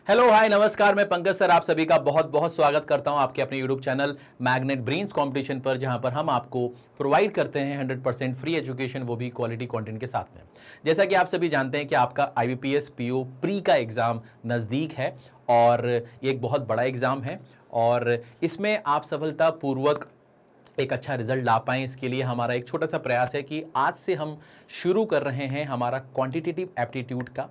Hello hi नमस्कार, मैं Pankaj sir आप सभी का बहुत बहुत स्वागत करता हूं आपके अपने YouTube channel magnet brains competition पर, जहां पर हम आपको प्रोवाइड करते हैं 100% फ्री एजुकेशन, वो भी क्वालिटी कंटेंट के साथ में। जैसा कि आप सभी जानते हैं कि आपका आईबीपीएस पीओ प्री का एग्जाम नज़दीक है और ये एक बहुत बड़ा एग्जाम है और इसमें आप सफलतापूर्वक एक अच्छा रिजल्ट ला पाएं, इसके लिए हमारा एक छोटा सा प्रयास है कि आज से हम शुरू कर रहे हैं हमारा क्वांटिटेटिव एप्टीट्यूड का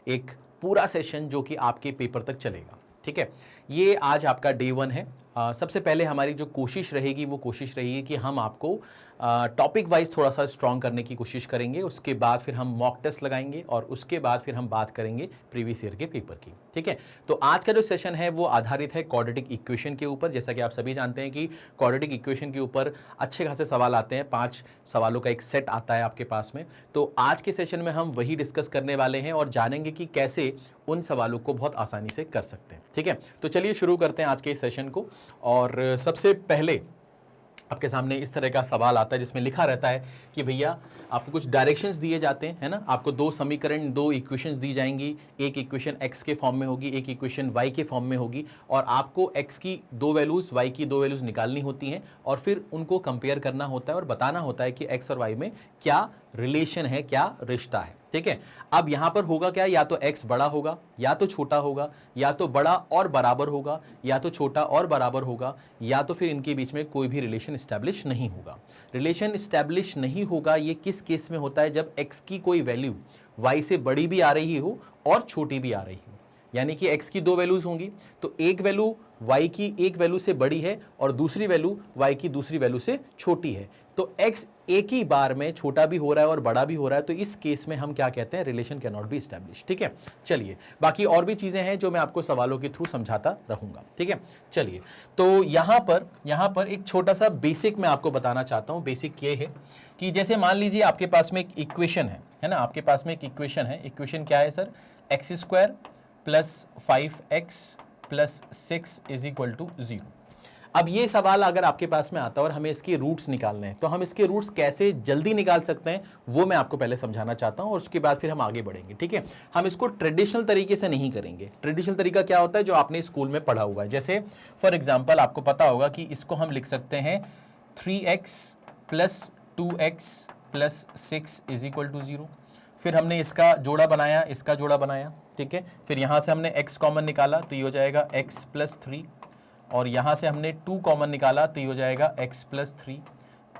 एक पूरा सेशन जो कि आपके पेपर तक चलेगा। ठीक है, ये आज आपका डे 1 है। सबसे पहले हमारी जो कोशिश रहेगी वो कोशिश रहेगी कि हम आपको टॉपिक वाइज थोड़ा सा स्ट्रॉन्ग करने की कोशिश करेंगे। उसके बाद फिर हम मॉक टेस्ट लगाएंगे और उसके बाद फिर हम बात करेंगे प्रीवियस ईयर के पेपर की। ठीक है, तो आज का जो सेशन है वो आधारित है क्वाड्रेटिक इक्वेशन के ऊपर। जैसा कि आप सभी जानते हैं कि क्वाड्रेटिक इक्वेशन के ऊपर अच्छे खासे सवाल आते हैं, 5 सवालों का एक सेट आता है आपके पास में। तो आज के सेशन में हम वही डिस्कस करने वाले हैं और जानेंगे कि कैसे उन सवालों को बहुत आसानी से कर सकते हैं। ठीक है, तो चलिए शुरू करते हैं आज के इस सेशन को। और सबसे पहले आपके सामने इस तरह का सवाल आता है जिसमें लिखा रहता है कि भैया आपको कुछ डायरेक्शंस दिए जाते हैं, है ना। आपको 2 समीकरण, 2 इक्वेशंस दी जाएंगी। एक इक्वेशन x के फॉर्म में होगी, एक इक्वेशन y के फॉर्म में होगी और आपको x की 2 वैल्यूज, y की 2 वैल्यूज निकालनी होती हैं और फिर उनको कंपेयर करना होता है और बताना होता है कि x और y में क्या रिलेशन है, क्या रिश्ता है। ठीक है, अब यहां पर होगा क्या, या तो x बड़ा होगा या तो छोटा होगा, या तो बड़ा और बराबर होगा या तो छोटा और बराबर होगा, या तो फिर इनके बीच में कोई भी रिलेशन स्टैब्लिश नहीं होगा। रिलेशन स्टैब्लिश नहीं होगा ये किस केस में होता है, जब x की कोई वैल्यू y से बड़ी भी आ रही हो और छोटी भी आ रही हो। यानी कि x की 2 वैल्यूज होंगी तो एक वैल्यू y की एक वैल्यू से बड़ी है और दूसरी वैल्यू y की दूसरी वैल्यू से छोटी है, तो x एक ही बार में छोटा भी हो रहा है और बड़ा भी हो रहा है, तो इस केस में हम क्या कहते हैं, relation can not be establish. ठीक है, चलिए बाकी और भी चीजें हैं जो मैं आपको सवालों के थ्रू समझाता रहूंगा। ठीक है, चलिए तो यहां पर एक छोटा सा बेसिक मैं आपको बताना चाहता हूं। बेसिक ये है कि जैसे मान लीजिए आपके पास में एक इक्वेशन है ना, आपके पास में एक इक्वेशन है। इक्वेशन क्या है sir, x² plus 5x plus 6 is equal to 0। अब ये सवाल अगर आपके पास में आता है और हमें इसके रूट्स निकालने हैं, तो हम इसके रूट्स कैसे जल्दी निकाल सकते हैं वो मैं आपको पहले समझाना चाहता हूं और उसके बाद फिर हम आगे बढ़ेंगे। ठीक है, हम इसको ट्रेडिशनल तरीके से नहीं करेंगे। ट्रेडिशनल तरीका क्या होता है, जो आपने स्कूल में पढ़ा हुआ है। जैसे फॉर एग्जाम्पल आपको पता होगा कि इसको हम लिख सकते हैं 3x plus 2x plus 6 is equal to 0। फिर हमने इसका जोड़ा बनाया, इसका जोड़ा बनाया। ठीक है, फिर यहां से हमने x कॉमन निकाला तो ये हो जाएगा x प्लस 3 और यहां से हमने 2 कॉमन निकाला तो ये हो जाएगा x plus 3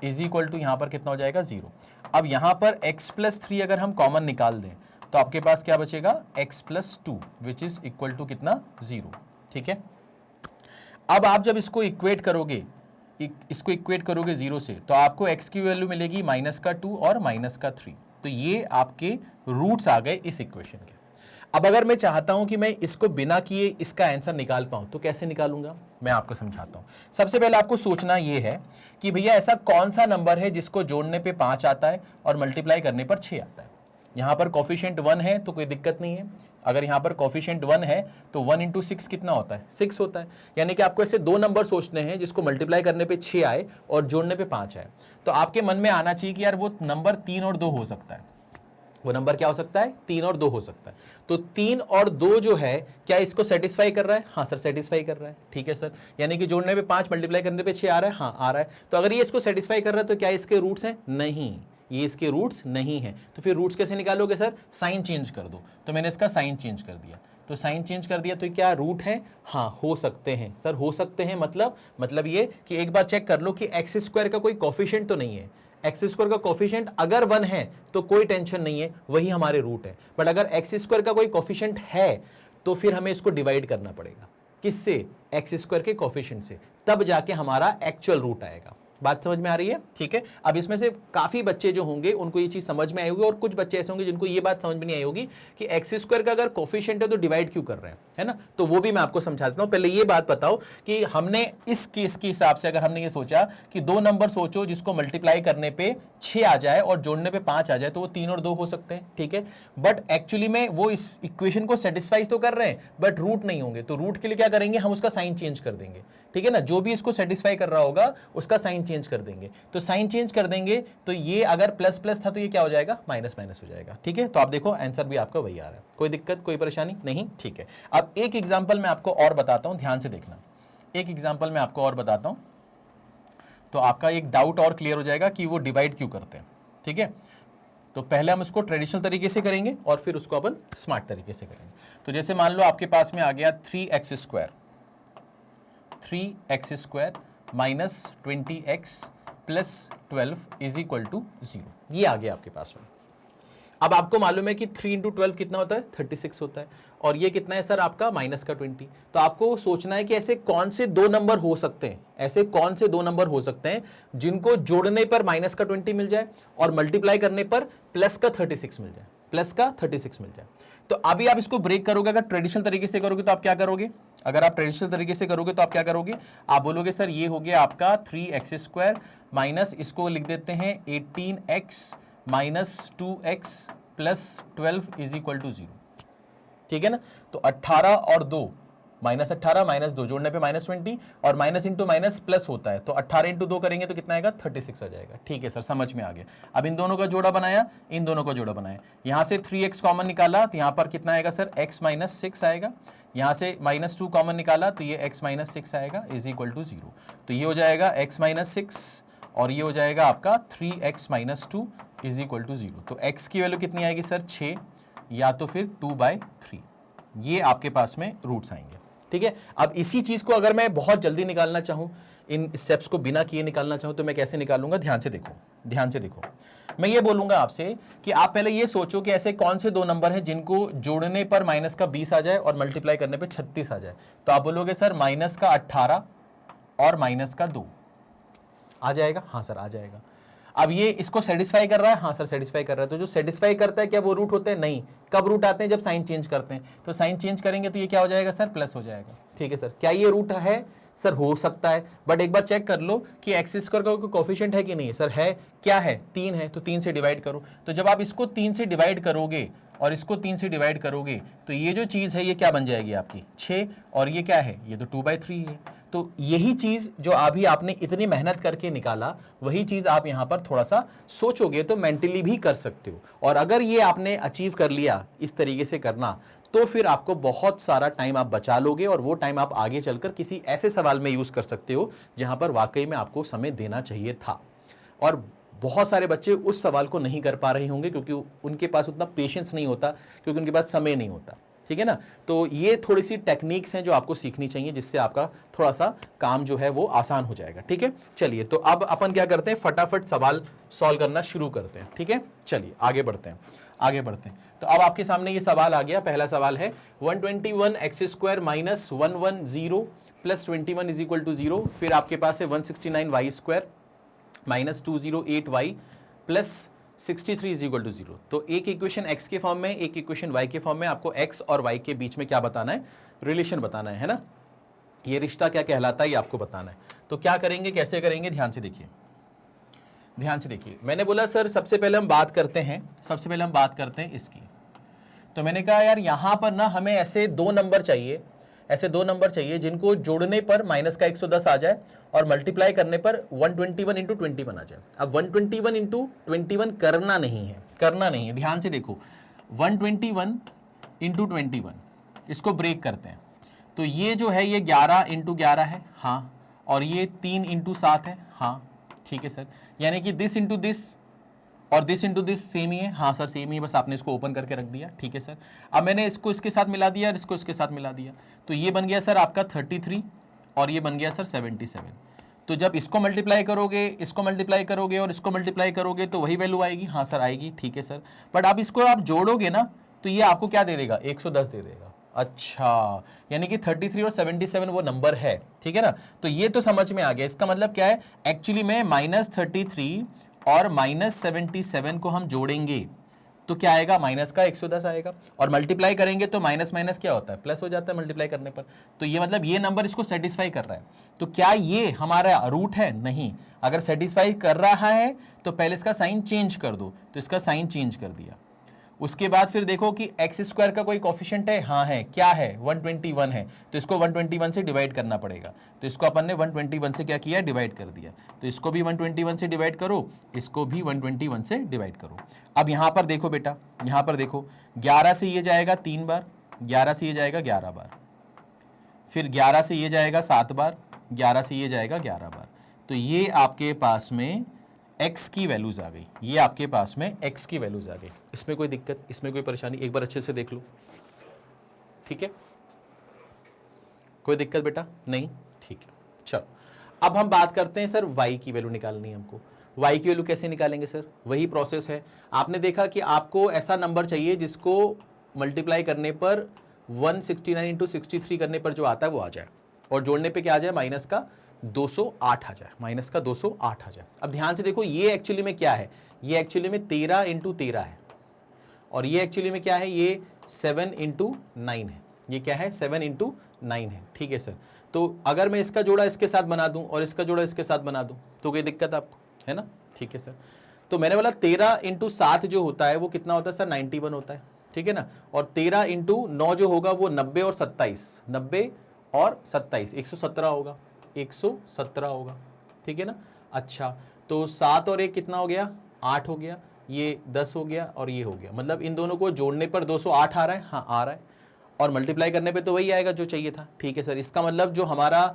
is equal to यहां पर कितना हो जाएगा 0। अब यहां पर x प्लस 3 अगर हम कॉमन निकाल दें तो आपके पास क्या बचेगा, x plus 2 which is equal to कितना, 0। ठीक है, अब आप जब इसको इक्वेट करोगे, 0 से, तो आपको x की वैल्यू मिलेगी -2 और -3। तो ये आपके रूट्स आ गए इस इक्वेशन के। अब अगर मैं चाहता हूं कि मैं इसको बिना किए इसका आंसर निकाल पाऊं तो कैसे निकालूंगा, मैं आपको समझाता हूं। सबसे पहले आपको सोचना यह है कि भैया ऐसा कौन सा नंबर है जिसको जोड़ने पे 5 आता है और मल्टीप्लाई करने पर 6 आता है। यहां पर कोफिशिएंट 1 है तो कोई दिक्कत नहीं है। अगर यहां पर कोफिशिएंट 1 है तो 1 इंटू 6 कितना होता है, 6 होता है। यानी कि आपको ऐसे 2 नंबर सोचने हैं जिसको मल्टीप्लाई करने पे 6 आए और जोड़ने पे 5 आए। तो आपके मन में आना चाहिए कि यार वो नंबर 3 और 2 हो सकता है। वो नंबर क्या हो सकता है, 3 और 2 हो सकता है। तो 3 और 2 जो है क्या इसको सेटिस्फाई कर रहा है, हाँ सर सेटिस्फाई कर रहा है। ठीक है सर, यानी कि जोड़ने पे 5 मल्टीप्लाई करने पे 6 आ रहा है, हाँ आ रहा है। तो अगर ये इसको सेटिस्फाई कर रहा है तो क्या इसके रूट्स हैं, नहीं, ये इसके रूट्स नहीं है। तो फिर रूट्स कैसे निकालोगे सर, साइन चेंज कर दो। तो मैंने इसका साइन चेंज कर दिया, तो साइन चेंज कर दिया तो क्या रूट है, हाँ हो सकते हैं सर, हो सकते हैं। मतलब ये कि एक बार चेक कर लो कि x² का कोई कोफिशिएंट तो नहीं है। x² का कोफिशिएंट अगर 1 है तो कोई टेंशन नहीं है, वही हमारे रूट है। बट अगर x² का कोई कोफिशिएंट है तो फिर हमें इसको डिवाइड करना पड़ेगा, किससे, x² के कोफिशिएंट से, तब जाके हमारा एक्चुअल रूट आएगा। बात समझ में आ रही है। ठीक है, अब इसमें से काफी बच्चे जो होंगे उनको ये चीज समझ में आई होगी और कुछ बच्चे ऐसे होंगे जिनको ये बात समझ में नहीं आई होगी कि x² का अगर कोफिशिएंट है तो डिवाइड क्यों कर रहे हैं, है ना। तो वो भी मैं आपको समझा देता हूं। पहले ये बात बताओ कि हमने इस केस के हिसाब से अगर हमने ये सोचा कि 2 नंबर सोचो जिसको मल्टीप्लाई करने पे 6 आ जाए और जोड़ने पे 5 आ जाए, तो वो 3 और 2 हो सकते हैं। ठीक है, बट एक्चुअली में वो इस इक्वेशन को सेटिस्फाई तो कर रहे हैं बट रूट नहीं होंगे। तो रूट के लिए क्या करेंगे, हम उसका साइन चेंज कर देंगे। ठीक है ना, जो भी इसको सेटिस्फाई कर रहा होगा उसका साइन चेंज कर देंगे। तो साइन चेंज कर देंगे तो ये अगर प्लस प्लस था तो ये क्या हो जाएगा, माइनस माइनस हो जाएगा। ठीक है, तो आप देखो आंसर भी आपका वही आ रहा है, कोई दिक्कत कोई परेशानी नहीं। ठीक है, अब अब एक एग्जाम्पल मैं आपको और बताता हूं, ध्यान से देखना, एक एग्जाम्पल मैं आपको और बताता हूं, तो आपका एक डाउट और क्लियर हो जाएगा कि वो डिवाइड क्यों करते हैं। ठीक है, तो पहले हम उसको ट्रेडिशनल तरीके से करेंगे और फिर उसको अपन स्मार्ट तरीके से करेंगे। तो जैसे मान लो आपके पास में आ गया 3x square minus 20x plus 12 is equal to 0, ये आ गया आपके पास में। अब आपको मालूम है कि 3 × 12 कितना होता है, 36 होता है, और ये कितना है सर आपका माइनस का 20। तो आपको सोचना है कि ऐसे कौन से दो नंबर हो सकते हैं, ऐसे कौन से दो नंबर हो सकते हैं जिनको जोड़ने पर माइनस का 20 मिल जाए और मल्टीप्लाई करने पर प्लस का 36 मिल जाए, प्लस का 36 मिल जाए। तो अभी आप इसको ब्रेक करोगे, अगर ट्रेडिशनल तरीके से करोगे तो आप क्या करोगे, अगर आप ट्रेडिशनल तरीके से करोगे तो आप क्या करोगे, आप बोलोगे सर ये हो गया आपका 3x स्क्वायर माइनस, इसको लिख देते हैं 18x minus 2x plus 12 is equal to 0। ठीक है ना, तो 18 और 2 माइनस 18 माइनस 2 जोड़ने पे माइनस 20 और माइनस इंटू माइनस प्लस होता है, तो 18 इंटू 2 करेंगे तो कितना आएगा, 36 आ जाएगा। ठीक है सर, समझ में आ गया। अब इन दोनों का जोड़ा बनाया, इन दोनों का जोड़ा बनाया, यहां से 3x कॉमन निकाला तो यहां पर कितना आएगा सर, x माइनस 6 आएगा, यहां से माइनस 2 कॉमन निकाला तो ये x माइनस 6 आएगा इज इक्वल टू 0। तो ये हो जाएगा x माइनस 6 और ये हो जाएगा आपका 3x minus 2 is equal to 0। तो x की वैल्यू कितनी आएगी सर, 6 या तो फिर 2/3, ये आपके पास में रूट्स आएंगे। ठीक है, अब इसी चीज को अगर मैं बहुत जल्दी निकालना चाहूं, इन स्टेप्स को बिना किए निकालना चाहूं, तो मैं कैसे निकालूंगा, ध्यान से देखो, ध्यान से देखो। मैं ये बोलूंगा आपसे कि आप पहले ये सोचो कि ऐसे कौन से दो नंबर हैं जिनको जोड़ने पर माइनस का 20 आ जाए और मल्टीप्लाई करने पर 36 आ जाए। तो आप बोलोगे सर माइनस का 18 और माइनस का 2 आ जाएगा, हाँ सर आ जाएगा। अब ये इसको सेटिस्फाई कर रहा है, हाँ सर सेटिस्फाई कर रहा है। तो जो सेटिस्फाई करता है क्या वो रूट होते हैं, नहीं। कब रूट आते हैं, जब साइन चेंज करते हैं। तो साइन चेंज करेंगे तो ये क्या हो जाएगा सर, प्लस हो जाएगा। ठीक है सर, क्या ये रूट है सर, हो सकता है, बट एक बार चेक कर लो कि एक्स स्क्वायर का कोई कोफिशिएंट है कि नहीं है। सर है, क्या है, 3 है, तो 3 से डिवाइड करो। तो जब आप इसको 3 से डिवाइड करोगे और इसको 3 से डिवाइड करोगे तो ये जो चीज है ये क्या बन जाएगी आपकी 6, और ये क्या है, ये तो 2/3 है। तो यही चीज जो अभी आपने इतनी मेहनत करके निकाला, वही चीज आप यहां पर थोड़ा सा सोचोगे तो मेंटली भी कर सकते हो। और अगर ये आपने अचीव कर लिया इस तरीके से करना, तो फिर आपको बहुत सारा टाइम आप बचा लोगे और वो टाइम आप आगे चलकर किसी ऐसे सवाल में यूज कर सकते हो जहां पर वाकई में आपको समय देना चाहिए था। और बहुत सारे बच्चे उस सवाल को नहीं कर पा रहे होंगे क्योंकि उनके पास उतना पेशेंस नहीं होता, क्योंकि उनके पास समय नहीं होता। ठीक है ना, तो ये थोड़ी सी टेक्निक्स हैं जो आपको सीखनी चाहिए, जिससे आपका थोड़ा सा काम जो है वो आसान हो जाएगा। ठीक है, चलिए तो अब अपन क्या करते हैं, फटाफट सवाल सॉल्व करना शुरू करते हैं। ठीक है, चलिए आगे बढ़ते हैं, आगे बढ़ते हैं। तो अब आपके सामने ये सवाल आ गया। पहला सवाल है 121x square minus 110 plus 21 is equal to 0। फिर आपके पास है 169y square minus 208y plus 63 is equal to 0। तो एक इक्वेशन x के फॉर्म में, एक इक्वेशन y के फॉर्म में। आपको x और y के बीच में क्या बताना है, रिलेशन बताना है ना। ये रिश्ता क्या कहलाता है ये आपको बताना है। तो क्या करेंगे, कैसे करेंगे, ध्यान से देखिए, ध्यान से देखिए। मैंने बोला सर सबसे पहले हम बात करते हैं, सबसे पहले हम बात करते हैं इसकी। तो मैंने कहा यार यहां पर ना हमें ऐसे दो नंबर चाहिए, ऐसे दो नंबर चाहिए जिनको जोड़ने पर माइनस का 110 आ जाए और मल्टीप्लाई करने पर 121 इंटू 21 आ जाए। अब 121 इंटू 21 करना नहीं है, करना नहीं है, ध्यान से देखो। 121 इंटू 21 इसको ब्रेक करते हैं, तो ये जो है ये 11 इंटू 11 है, हाँ, और ये 3 इंटू 7 है, हाँ, ठीक है सर। यानी कि दिस इंटू दिस और दिस इंटू दिस सेम ही है, हाँ सर सेम ही है, बस आपने इसको ओपन करके रख दिया। ठीक है सर, अब मैंने इसको इसके साथ मिला दिया और इसको इसके साथ मिला दिया, तो ये बन गया सर आपका 33 और ये बन गया सर 77। तो जब इसको मल्टीप्लाई करोगे, इसको मल्टीप्लाई करोगे और इसको मल्टीप्लाई करोगे तो वही वैल्यू आएगी, हाँ सर आएगी, ठीक है सर। बट अब इसको आप जोड़ोगे ना तो ये आपको क्या दे देगा, 110 दे देगा। अच्छा, यानी कि 33 और 77 वो नंबर है, ठीक है ना। तो ये तो समझ में आ गया। इसका मतलब क्या है, एक्चुअली में -33 और -77 को हम जोड़ेंगे तो क्या आएगा, माइनस का 110 आएगा, और मल्टीप्लाई करेंगे तो माइनस माइनस क्या होता है, प्लस हो जाता है मल्टीप्लाई करने पर। तो ये मतलब ये नंबर इसको सेटिस्फाई कर रहा है। तो क्या ये हमारा रूट है, नहीं। अगर सेटिस्फाई कर रहा है तो पहले इसका साइन चेंज कर दो, तो इसका साइन चेंज कर दिया। उसके बाद फिर देखो कि एक्स स्क्वायर का कोई कोफिशिएंट है, हाँ है, क्या है, 121 है, तो इसको 121 से डिवाइड करना पड़ेगा। तो इसको अपन ने 121 से क्या किया, डिवाइड कर दिया। तो इसको भी 121 से डिवाइड करो, इसको भी 121 से डिवाइड करो। अब यहाँ पर देखो बेटा, यहाँ पर देखो, 11 से ये जाएगा 3 बार, 11 से ये जाएगा 11 बार, फिर 11 से ये जाएगा 7 बार, 11 से ये जाएगा 11 बार। तो ये आपके पास में x की वैल्यूज आ गई, ये आपके पास में x की वैल्यूज आ गई। इसमें कोई दिक्कत, इसमें कोई परेशानी, एक बार अच्छे से देख लो, ठीक है? कोई दिक्कत बेटा? नहीं, ठीक है। चलो अब हम बात करते हैं सर y की वैल्यू निकालनी है हमको। y की वैल्यू कैसे निकालेंगे सर? वही प्रोसेस है। आपने देखा कि आपको ऐसा नंबर चाहिए जिसको मल्टीप्लाई करने पर 169 इंटू 63 करने पर जो आता है वो आ जाए, और जोड़ने पे क्या आ जाए? माइनस का 208 आ जाए, माइनस का 208 आ जाए। अब ध्यान से देखो, ये एक्चुअली में क्या है? ये एक्चुअली में 13 इंटू 13 है, और ये एक्चुअली में क्या है? ये 7 इंटू 9 है। ये क्या है? 7 इंटू 9 है, ठीक है सर। तो अगर मैं इसका जोड़ा इसके साथ बना दूं और इसका जोड़ा इसके साथ बना दूं तो कोई दिक्कत आपको है ना? ठीक है सर। तो मैंने बोला 13 इंटू 7 जो होता है वो कितना होता है सर? 91 होता है, ठीक है ना? और 13 इंटू 9 जो होगा वो 90 और 27, 90 और 27 117 होगा, 117 होगा, ठीक है ना? अच्छा, तो 7 और 1 कितना हो गया? 8 हो गया, ये 10 हो गया और ये हो गया। मतलब इन दोनों को जोड़ने पर 208 आ रहा है, हाँ आ रहा है, और मल्टीप्लाई करने पे तो वही आएगा जो चाहिए था, ठीक है सर। इसका मतलब जो हमारा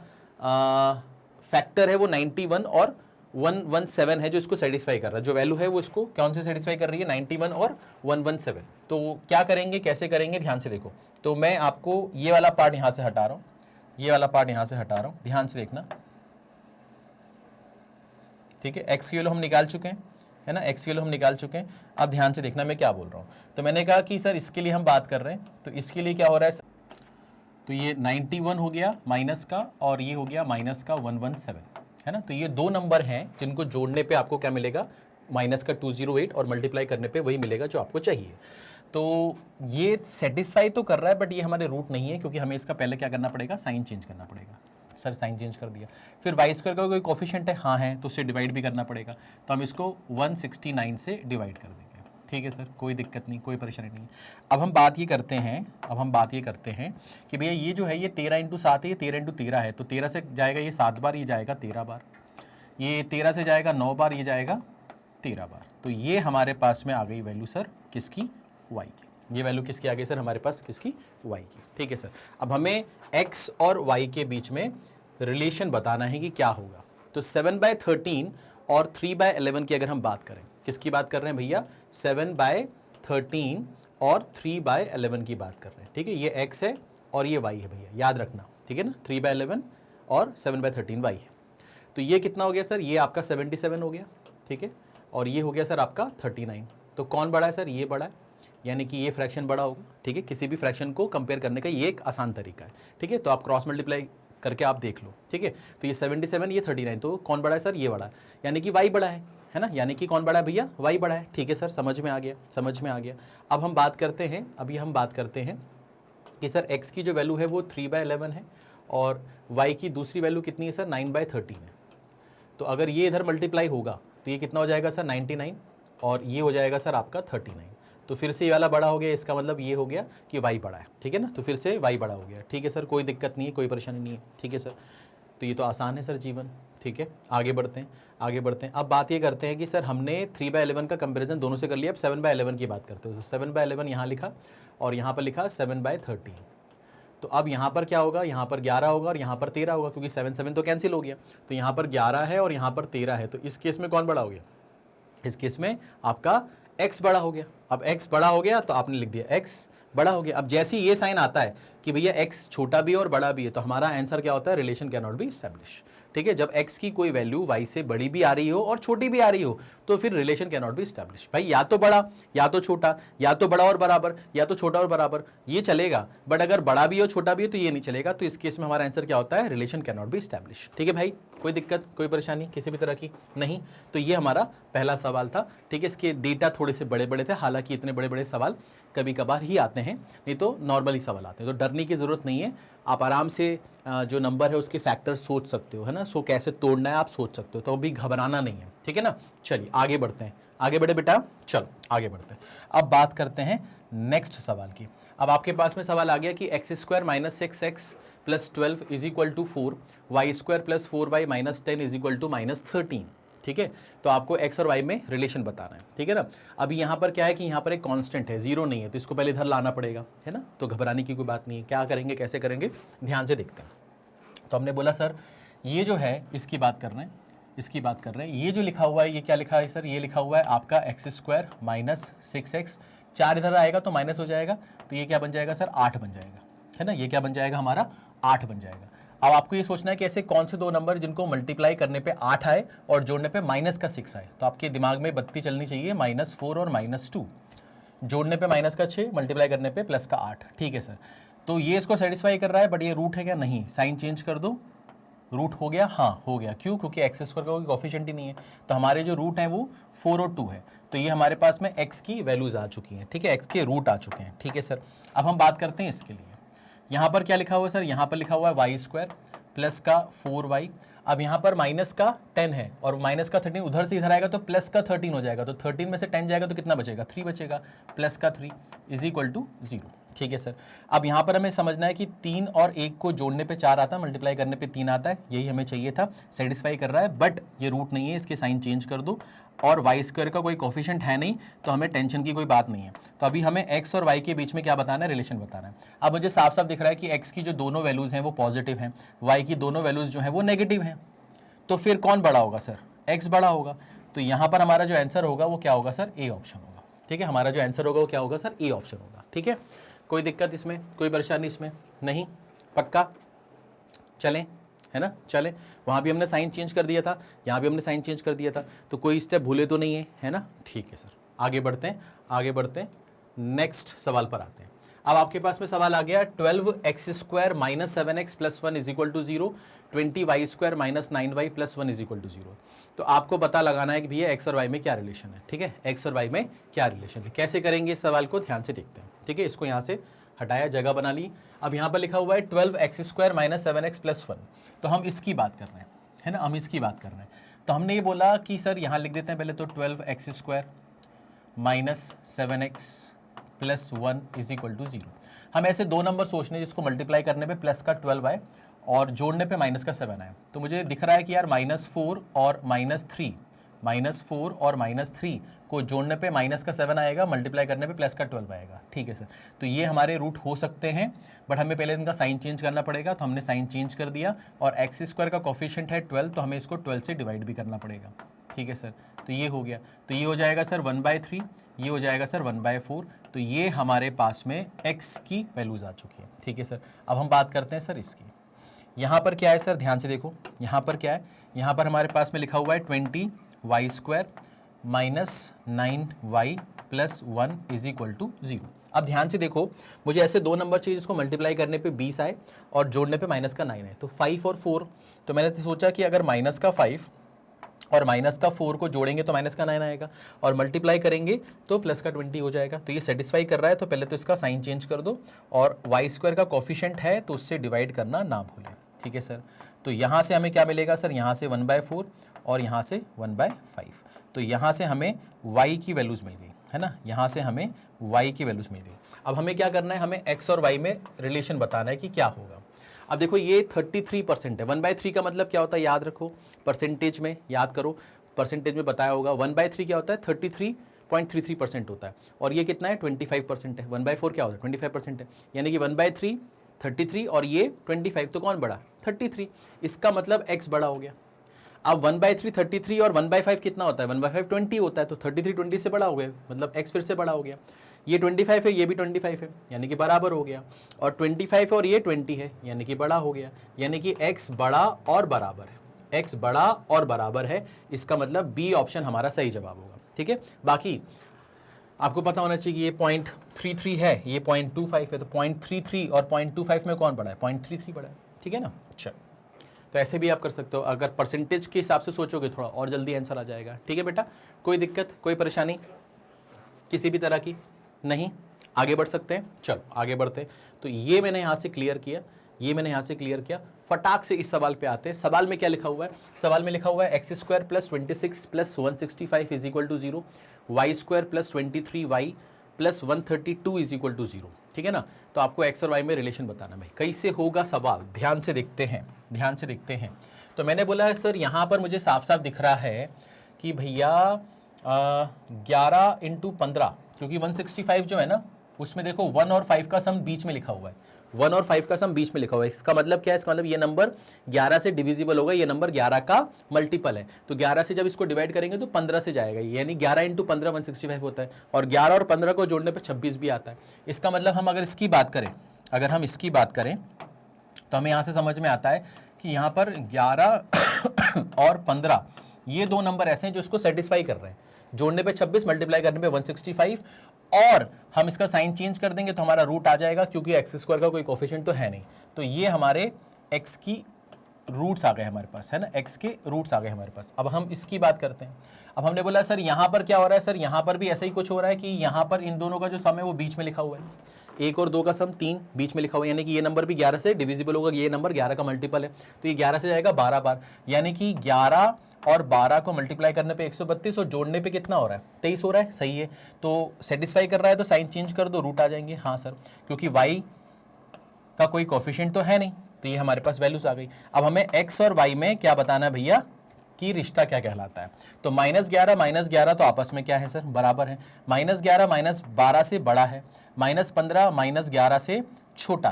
फैक्टर है वो 91 और 117 है जो इसको सेटिस्फाई कर रहा है, जो वैल्यू है वो इसको कौन से सेटिस्फाई कर रही है? 91 और 117। तो क्या करेंगे, कैसे करेंगे? ध्यान से देखो। तो मैं आपको ये वाला पार्ट यहाँ से हटा रहा हूँ, ये वाला पार्ट यहाँ से हटा रहा हूँ, ध्यान से देखना, ठीक है? एक्स की वैल्यू हम निकाल चुके हैं, है ना? एक्स की वैल्यू हम निकाल चुके हैं। अब ध्यान से देखना मैं क्या बोल रहा हूँ। तो मैंने कहा कि सर इसके लिए हम बात कर रहे हैं, तो इसके लिए क्या हो रहा है? तो ये 91 हो गया माइनस का, और ये हो गया माइनस का 117, है ना? तो ये दो नंबर हैं जिनको जोड़ने पे आपको क्या मिलेगा? माइनस का 208, और मल्टीप्लाई करने पे वही मिलेगा जो आपको चाहिए। तो ये सेटिस्फाई तो कर रहा है, बट ये हमारे रूट नहीं है, क्योंकि हमें इसका पहले क्या करना पड़ेगा? साइन चेंज करना पड़ेगा। सर साइन चेंज कर दिया। फिर वाई स्क्वायर का कोई कोफिशिएंट है? हाँ है, तो उससे डिवाइड भी करना पड़ेगा, तो हम इसको 169 से डिवाइड कर देंगे, ठीक है सर। कोई दिक्कत नहीं, कोई परेशानी नहीं। अब हम बात ये करते हैं, कि भैया ये जो है ये 13 इंटू 7 है, ये 13 इंटू 13 है, तो 13 से जाएगा ये 7 बार, ये जाएगा 13 बार, ये 13 से जाएगा 9 बार, ये जाएगा 13 बार। तो ये हमारे पास में आ गई वैल्यू सर किसकी? y की। ये वैल्यू किसकी आ गई सर? हमारे पास किसकी? y की, ठीक है सर। अब हमें x और y के बीच में रिलेशन बताना है कि क्या होगा। तो 7/13 और 3/11 की अगर हम बात करें, किसकी बात कर रहे हैं भैया? 7/13 और 3/11 की बात कर रहे हैं, ठीक है? ये x है और ये y है भैया, याद रखना, ठीक है ना? 3/11 और 7/13 y है। तो ये कितना हो गया सर? ये आपका 77 हो गया, ठीक है, और ये हो गया सर आपका 39। तो कौन बड़ा है सर? ये बड़ा है, यानी कि ये फ्रैक्शन बड़ा होगा, ठीक है? किसी भी फ्रैक्शन को कंपेयर करने का ये एक आसान तरीका है, ठीक है? तो आप क्रॉस मल्टीप्लाई करके आप देख लो, ठीक है? तो ये 77, ये 39, तो कौन बड़ा है सर? ये बड़ा है, यानी कि y बड़ा है ना? यानी कि कौन बड़ा है भैया? y बड़ा है, ठीक है सर। समझ में आ गया, समझ में आ गया। अब हम बात करते हैं, अभी हम बात करते हैं कि सर x की जो वैल्यू है वो 3/11 है, और y की दूसरी वैल्यू कितनी है सर? 9/13 है। तो अगर ये इधर मल्टीप्लाई होगा तो ये कितना हो जाएगा सर? 99, और ये हो जाएगा सर आपका 39। तो फिर से ये वाला बड़ा हो गया, इसका मतलब ये हो गया कि y बड़ा है, ठीक है ना? तो फिर से y बड़ा हो गया, ठीक है सर। कोई दिक्कत नहीं है, कोई परेशानी नहीं है, ठीक है सर। तो ये तो आसान है सर जीवन, ठीक है? आगे बढ़ते हैं, आगे बढ़ते हैं। अब बात ये करते हैं कि सर हमने 3/11 का कंपेरिजन दोनों से कर लिया, अब 7/11 की बात करते हैं। तो 7/11 यहाँ लिखा, और यहाँ पर लिखा 7/13। तो अब यहाँ पर क्या होगा? यहाँ पर 11 होगा और यहाँ पर 13 होगा, क्योंकि 7 तो कैंसिल हो गया। तो यहाँ पर 11 है और यहाँ पर 13 है, तो इस केस में कौन बड़ा हो गया? इस केस में आपका x बड़ा हो गया। अब x बड़ा हो गया तो आपने लिख दिया x बड़ा हो गया। अब जैसे ये साइन आता है कि भैया x छोटा भी है और बड़ा भी है, तो हमारा आंसर क्या होता है? Relation can not be establish, ठीक है? जब x की कोई वैल्यू y से बड़ी भी आ रही हो और छोटी भी आ रही हो तो फिर relation can not be establish. भाई या तो बड़ा या तो छोटा, या तो बड़ा और बराबर या तो छोटा और बराबर, ये चलेगा, बट अगर बड़ा भी हो छोटा भी हो तो ये नहीं चलेगा। तो इस केस में हमारा आंसर क्या होता है? Relation can not be establish, ठीक है भाई? कोई दिक्कत, कोई परेशानी किसी भी तरह की नहीं? तो ये हमारा पहला सवाल था, ठीक है? इसके डेटा थोड़े से बड़े बड़े थे, हालांकि इतने बड़े बड़े सवाल कभी कभार ही आते हैं, नहीं तो नॉर्मली सवाल आते हैं। तो डरने की ज़रूरत नहीं है, आप आराम से जो नंबर है उसके फैक्टर सोच सकते हो, है ना? सो कैसे तोड़ना है आप सोच सकते हो, तो अभी घबराना नहीं है, ठीक है ना? चलिए आगे बढ़ते हैं, आगे बढ़े बेटा, चलो आगे बढ़ते हैं। अब बात करते हैं नेक्स्ट सवाल की। अब आपके पास में सवाल आ गया कि x² - 6x + 12 = 4, y² + 4y - 10 = -13, ठीक है। तो आपको x और y में रिलेशन बताना है, ठीक है ना। अभी यहाँ पर क्या है कि यहाँ पर एक कांस्टेंट है, जीरो नहीं है, तो इसको पहले इधर लाना पड़ेगा, है ना। तो घबराने की कोई बात नहीं है, क्या करेंगे कैसे करेंगे ध्यान से देखते हैं। तो हमने बोला सर ये जो है इसकी बात कर रहे हैं, इसकी बात कर रहे हैं, ये जो लिखा हुआ है ये क्या लिखा है सर, ये लिखा हुआ है आपका x² माइनस 6x, 4 इधर आएगा तो माइनस हो जाएगा, तो ये क्या बन जाएगा सर 8 बन जाएगा, है ना। ये क्या बन जाएगा हमारा 8 बन जाएगा। अब आपको ये सोचना है कि ऐसे कौन से दो नंबर जिनको मल्टीप्लाई करने पे 8 आए और जोड़ने पे माइनस का 6 आए। तो आपके दिमाग में बत्ती चलनी चाहिए, -4 और -2, जोड़ने पे माइनस का 6, मल्टीप्लाई करने पे प्लस का 8, ठीक है सर। तो ये इसको सेटिस्फाई कर रहा है, बट ये रूट है क्या, नहीं, साइन चेंज कर दो, रूट हो गया, हाँ हो गया, क्यों, क्योंकि x² का कोई कोफिशिएंट ही नहीं है, तो हमारे जो रूट हैं वो 4 और 2 है, तो ये हमारे पास में x की वैल्यूज आ चुकी हैं, ठीक है, x के रूट आ चुके हैं, ठीक है सर। अब हम बात करते हैं इसके लिए, यहाँ पर क्या लिखा हुआ है सर, यहाँ पर लिखा हुआ है y² प्लस का 4y, अब यहाँ पर माइनस का 10 है और माइनस का 13 उधर से इधर आएगा तो प्लस का 13 हो जाएगा, तो 13 में से 10 जाएगा तो कितना बचेगा, 3 बचेगा, प्लस का 3 इज इक्वल टू 0, ठीक है सर। अब यहाँ पर हमें समझना है कि 3 और 1 को जोड़ने पे 4 आता है, मल्टीप्लाई करने पे 3 आता है, यही हमें चाहिए था, सेटिस्फाई कर रहा है, बट ये रूट नहीं है, इसके साइन चेंज कर दो, और y² का कोई कोफिशिएंट है नहीं, तो हमें टेंशन की कोई बात नहीं है। तो अभी हमें x और y के बीच में क्या बताना है, रिलेशन बताना है। अब मुझे साफ साफ दिख रहा है कि x की जो दोनों वैल्यूज़ हैं वो पॉजिटिव हैं, y की दोनों वैल्यूज़ जो हैं वो नेगेटिव हैं, तो फिर कौन बड़ा होगा सर, x बड़ा होगा। तो यहाँ पर हमारा जो आंसर होगा वो क्या होगा सर, ए ऑप्शन होगा, ठीक है। हमारा जो आंसर होगा वो क्या होगा सर, ए ऑप्शन होगा, ठीक है। कोई दिक्कत इसमें, कोई परेशानी इसमें नहीं, पक्का चलें, है ना, चले। वहाँ भी हमने साइन चेंज कर दिया था, यहाँ भी हमने साइन चेंज कर दिया था, तो कोई स्टेप भूले तो नहीं है ना, ठीक है सर। आगे बढ़ते हैं, आगे बढ़ते हैं, नेक्स्ट सवाल पर आते हैं। अब आपके पास में सवाल आ गया 12x² minus 7x plus 1 is equal to 0, 20y² minus 9y plus 1 is equal to 0। तो आपको पता लगाना है कि भैया x और y में क्या रिलेशन है, ठीक है, x और y में क्या रिलेशन है। कैसे करेंगे इस सवाल को, ध्यान से देखते हैं, ठीक है। इसको यहाँ से हटाया, जगह बना ली। अब यहाँ पर लिखा हुआ है 12x² माइनस 7x प्लस 1, तो हम इसकी बात कर रहे हैं, है ना, हम इसकी बात कर रहे हैं। तो हमने ये बोला कि सर यहाँ लिख देते हैं पहले तो 12x² minus 7x plus 1 is equal to 0। हम ऐसे दो नंबर सोचने जिसको मल्टीप्लाई करने पे प्लस का 12 आए और जोड़ने पे माइनस का 7 आए। तो मुझे दिख रहा है कि यार -4 और -3, -4 और -3 को जोड़ने पे माइनस का 7 आएगा, मल्टीप्लाई करने पे प्लस का 12 आएगा, ठीक है सर। तो ये हमारे रूट हो सकते हैं, बट हमें पहले इनका साइन चेंज करना पड़ेगा, तो हमने साइन चेंज कर दिया, और x² का कोफिशिएंट है 12, तो हमें इसको 12 से डिवाइड भी करना पड़ेगा, ठीक है सर। तो ये हो गया, तो ये हो जाएगा सर 1/3, ये हो जाएगा सर 1/4, तो ये हमारे पास में x की वैल्यूज आ चुकी है, ठीक है सर। अब हम बात करते हैं सर इसकी, यहाँ पर क्या है सर, ध्यान से देखो, यहाँ पर क्या है, यहाँ पर हमारे पास में लिखा हुआ है 20y² minus 9y plus 1 is equal to 0। अब ध्यान से देखो, मुझे ऐसे दो नंबर चाहिए जिसको मल्टीप्लाई करने पे 20 आए और जोड़ने पे माइनस का 9 आए, तो 5 और 4। तो मैंने सोचा कि अगर माइनस का 5 और माइनस का 4 को जोड़ेंगे तो माइनस का 9 आएगा, और मल्टीप्लाई करेंगे तो प्लस का 20 हो जाएगा। तो ये सेटिस्फाई कर रहा है, तो पहले तो इसका साइन चेंज कर दो, और y² का कोफिशिएंट है तो उससे डिवाइड करना ना भूलें, ठीक है सर। तो यहाँ से हमें क्या मिलेगा सर, यहाँ से 1/4 और यहाँ से 1/5, तो यहाँ से हमें y की वैल्यूज़ मिल गई, है ना, यहाँ से हमें y की वैल्यूज़ मिल गई। अब हमें क्या करना है, हमें x और y में रिलेशन बताना है कि क्या होगा। अब देखो ये 33% है, 1/3 का मतलब क्या होता है, याद रखो, परसेंटेज में याद करो, परसेंटेज में बताया होगा, 1/3 क्या होता है, 33.33% होता है, और ये कितना है 25% है। 1/4 क्या होता है, 25% है, यानी कि 1/3 33 और ये 25, तो कौन बड़ा, 33, इसका मतलब x बड़ा हो गया। अब 1/3 33 और 1/5 कितना होता है, 1/5 20 होता है, तो 33 20 से बड़ा हो गया, मतलब x फिर से बड़ा हो गया। ये 25 है, ये भी 25 है, यानी कि बराबर हो गया, और 25 और ये 20 है, यानी कि बड़ा हो गया, यानी कि x बड़ा और बराबर है, x बड़ा और बराबर है, इसका मतलब बी ऑप्शन हमारा सही जवाब होगा, ठीक है। बाकी आपको पता होना चाहिए कि ये 0.33 है, ये 0.25 है, तो 0.33 और 0.25 में कौन बड़ा है, 0.33 बड़ा है, ठीक है ना। अच्छा, तो ऐसे भी आप कर सकते हो, अगर परसेंटेज के हिसाब से सोचोगे थोड़ा और जल्दी आंसर आ जाएगा, ठीक है बेटा। कोई दिक्कत, कोई परेशानी किसी भी तरह की नहीं, आगे बढ़ सकते हैं, चलो आगे बढ़ते हैं। तो ये मैंने यहाँ से क्लियर किया, ये मैंने यहाँ से क्लियर किया, फटाक से इस सवाल पे आते हैं। सवाल में क्या लिखा हुआ है, सवाल में लिखा हुआ है x² plus 26 plus 165 is equal to 0, y² plus 23y plus 132 is equal to 0, ठीक है ना। तो आपको x और y में रिलेशन बताना भाई, कैसे होगा सवाल, ध्यान से देखते हैं, ध्यान से देखते हैं। तो मैंने बोला सर यहाँ पर मुझे साफ साफ दिख रहा है कि भैया 11 इंटू 15, क्योंकि 165 जो है ना उसमें देखो 1 और 5 का सम बीच में लिखा हुआ है, 1 और 5 का सम बीच में लिखा हुआ है। इसका मतलब क्या है? इसका मतलब ये नंबर 11 से डिविजिबल होगा, ये नंबर 11 का मल्टीपल है। तो 11 से जब इसको डिवाइड करेंगे तो 15 से जाएगा, यानी 11 इंटू 15 165 होता है, और 11 और 15 को जोड़ने पर 26 भी आता है। इसका मतलब हम अगर इसकी बात करें, अगर हम इसकी बात करें तो हमें यहाँ से समझ में आता है कि यहाँ पर 11 और 15 ये दो नंबर ऐसे हैं जो इसको सेटिस्फाई कर रहे हैं। जोड़ने पे 26, मल्टीप्लाई करने पे 165, और हम इसका साइन चेंज कर देंगे तो हमारा रूट आ जाएगा, क्योंकि एक्स स्क्वायर का कोई कोफिशिएंट तो है नहीं। तो ये हमारे एक्स की रूट्स आ गए हमारे पास, है ना, एक्स के रूट्स आ गए हमारे पास। अब हम इसकी बात करते हैं। अब हमने बोला सर यहाँ पर क्या हो रहा है? सर यहाँ पर भी ऐसा ही कुछ हो रहा है कि यहाँ पर इन दोनों का जो सम है वो बीच में लिखा हुआ है, 1 और 2 का सम 3 बीच में लिखा हुआ है, यानी कि ये नंबर भी 11 से डिविजिबल होगा, ये नंबर 11 का मल्टीपल है, तो ये 11 से जाएगा 12 बार, यानी कि 11 और 12 को मल्टीप्लाई करने पे 132 और जोड़ने पे कितना हो रहा है? 23 हो रहा है। सही है, तो सेटिस्फाई कर रहा है, तो साइन चेंज कर दो, रूट आ जाएंगे। हाँ सर, क्योंकि y का कोई कोफिशिएंट तो है नहीं, तो ये हमारे पास वैल्यूज आ गई। अब हमें x और y में क्या बताना है भैया कि रिश्ता क्या कहलाता है? तो -11 तो आपस में क्या है सर? बराबर है। -11 -12 से बड़ा है, -15 -11 से छोटा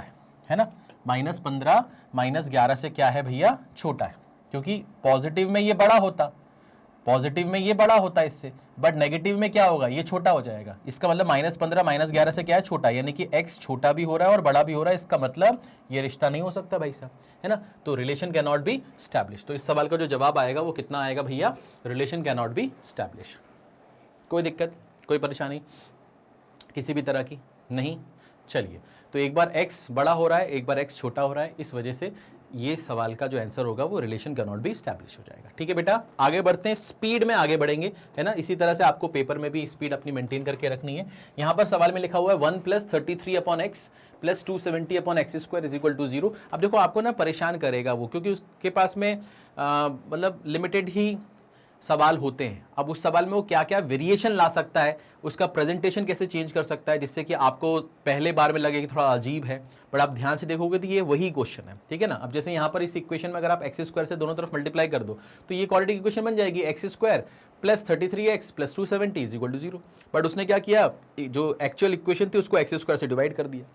है ना। -15 -11 से क्या है भैया? छोटा है, क्योंकि पॉजिटिव में ये बड़ा होता, पॉजिटिव में ये बड़ा होता है इससे, बट नेगेटिव में क्या होगा? ये छोटा हो जाएगा। इसका मतलब -15 -11 से क्या है? छोटा, यानी कि x छोटा भी हो रहा है और बड़ा भी हो रहा है। इसका मतलब ये रिश्ता नहीं हो सकता भाई साहब, है ना। तो relation can not be establish. तो इस सवाल का जो जवाब आएगा वो कितना आएगा भैया? Relation can not be establish. कोई दिक्कत, कोई परेशानी किसी भी तरह की नहीं? चलिए, तो एक बार x बड़ा हो रहा है, एक बार x छोटा हो रहा है, इस वजह से ये सवाल का जो आंसर होगा वो relation can not be establish हो जाएगा। ठीक है बेटा, आगे बढ़ते हैं, स्पीड में आगे बढ़ेंगे, है ना। इसी तरह से आपको पेपर में भी स्पीड अपनी मेंटेन करके रखनी है। यहाँ पर सवाल में लिखा हुआ है 1 + 33/x + 270/x² = 0। अब देखो आपको ना परेशान करेगा वो, क्योंकि उसके पास में मतलब लिमिटेड ही सवाल होते हैं। अब उस सवाल में वो क्या क्या वेरिएशन ला सकता है, उसका प्रेजेंटेशन कैसे चेंज कर सकता है, जिससे कि आपको पहले बार में लगे कि थोड़ा अजीब है, बट आप ध्यान से देखोगे तो ये वही क्वेश्चन है। ठीक है ना। अब जैसे यहाँ पर इस इक्वेशन में अगर आप x² से दोनों तरफ मल्टीप्लाई कर दो तो ये क्वाड्रेटिक की इक्वेशन बन जाएगी, x² + 33x + 270 = 0। बट उसने क्या किया, जो एक्चुअल इक्वेशन थी उसको x² से डिवाइड कर दिया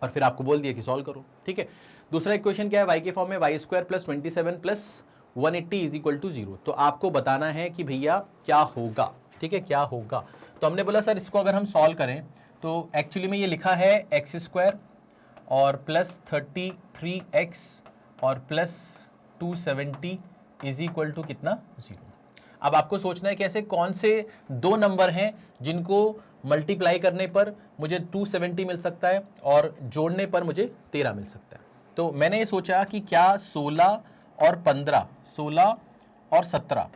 और फिर आपको बोल दिया कि सॉल्व करो। ठीक है। दूसरा इक्वेशन क्या है? y के फॉर्म में y² + 27 + 180 = 0। तो आपको बताना है कि भैया क्या होगा। ठीक है, क्या होगा। तो हमने बोला सर इसको अगर हम सॉल्व करें तो एक्चुअली में ये लिखा है x² और +33x और +270 = कितना? 0। अब आपको सोचना है कि ऐसे कौन से दो नंबर हैं जिनको मल्टीप्लाई करने पर मुझे 270 मिल सकता है और जोड़ने पर मुझे 13 मिल सकता है। तो मैंने ये सोचा कि क्या 16 और 15, 16 और 17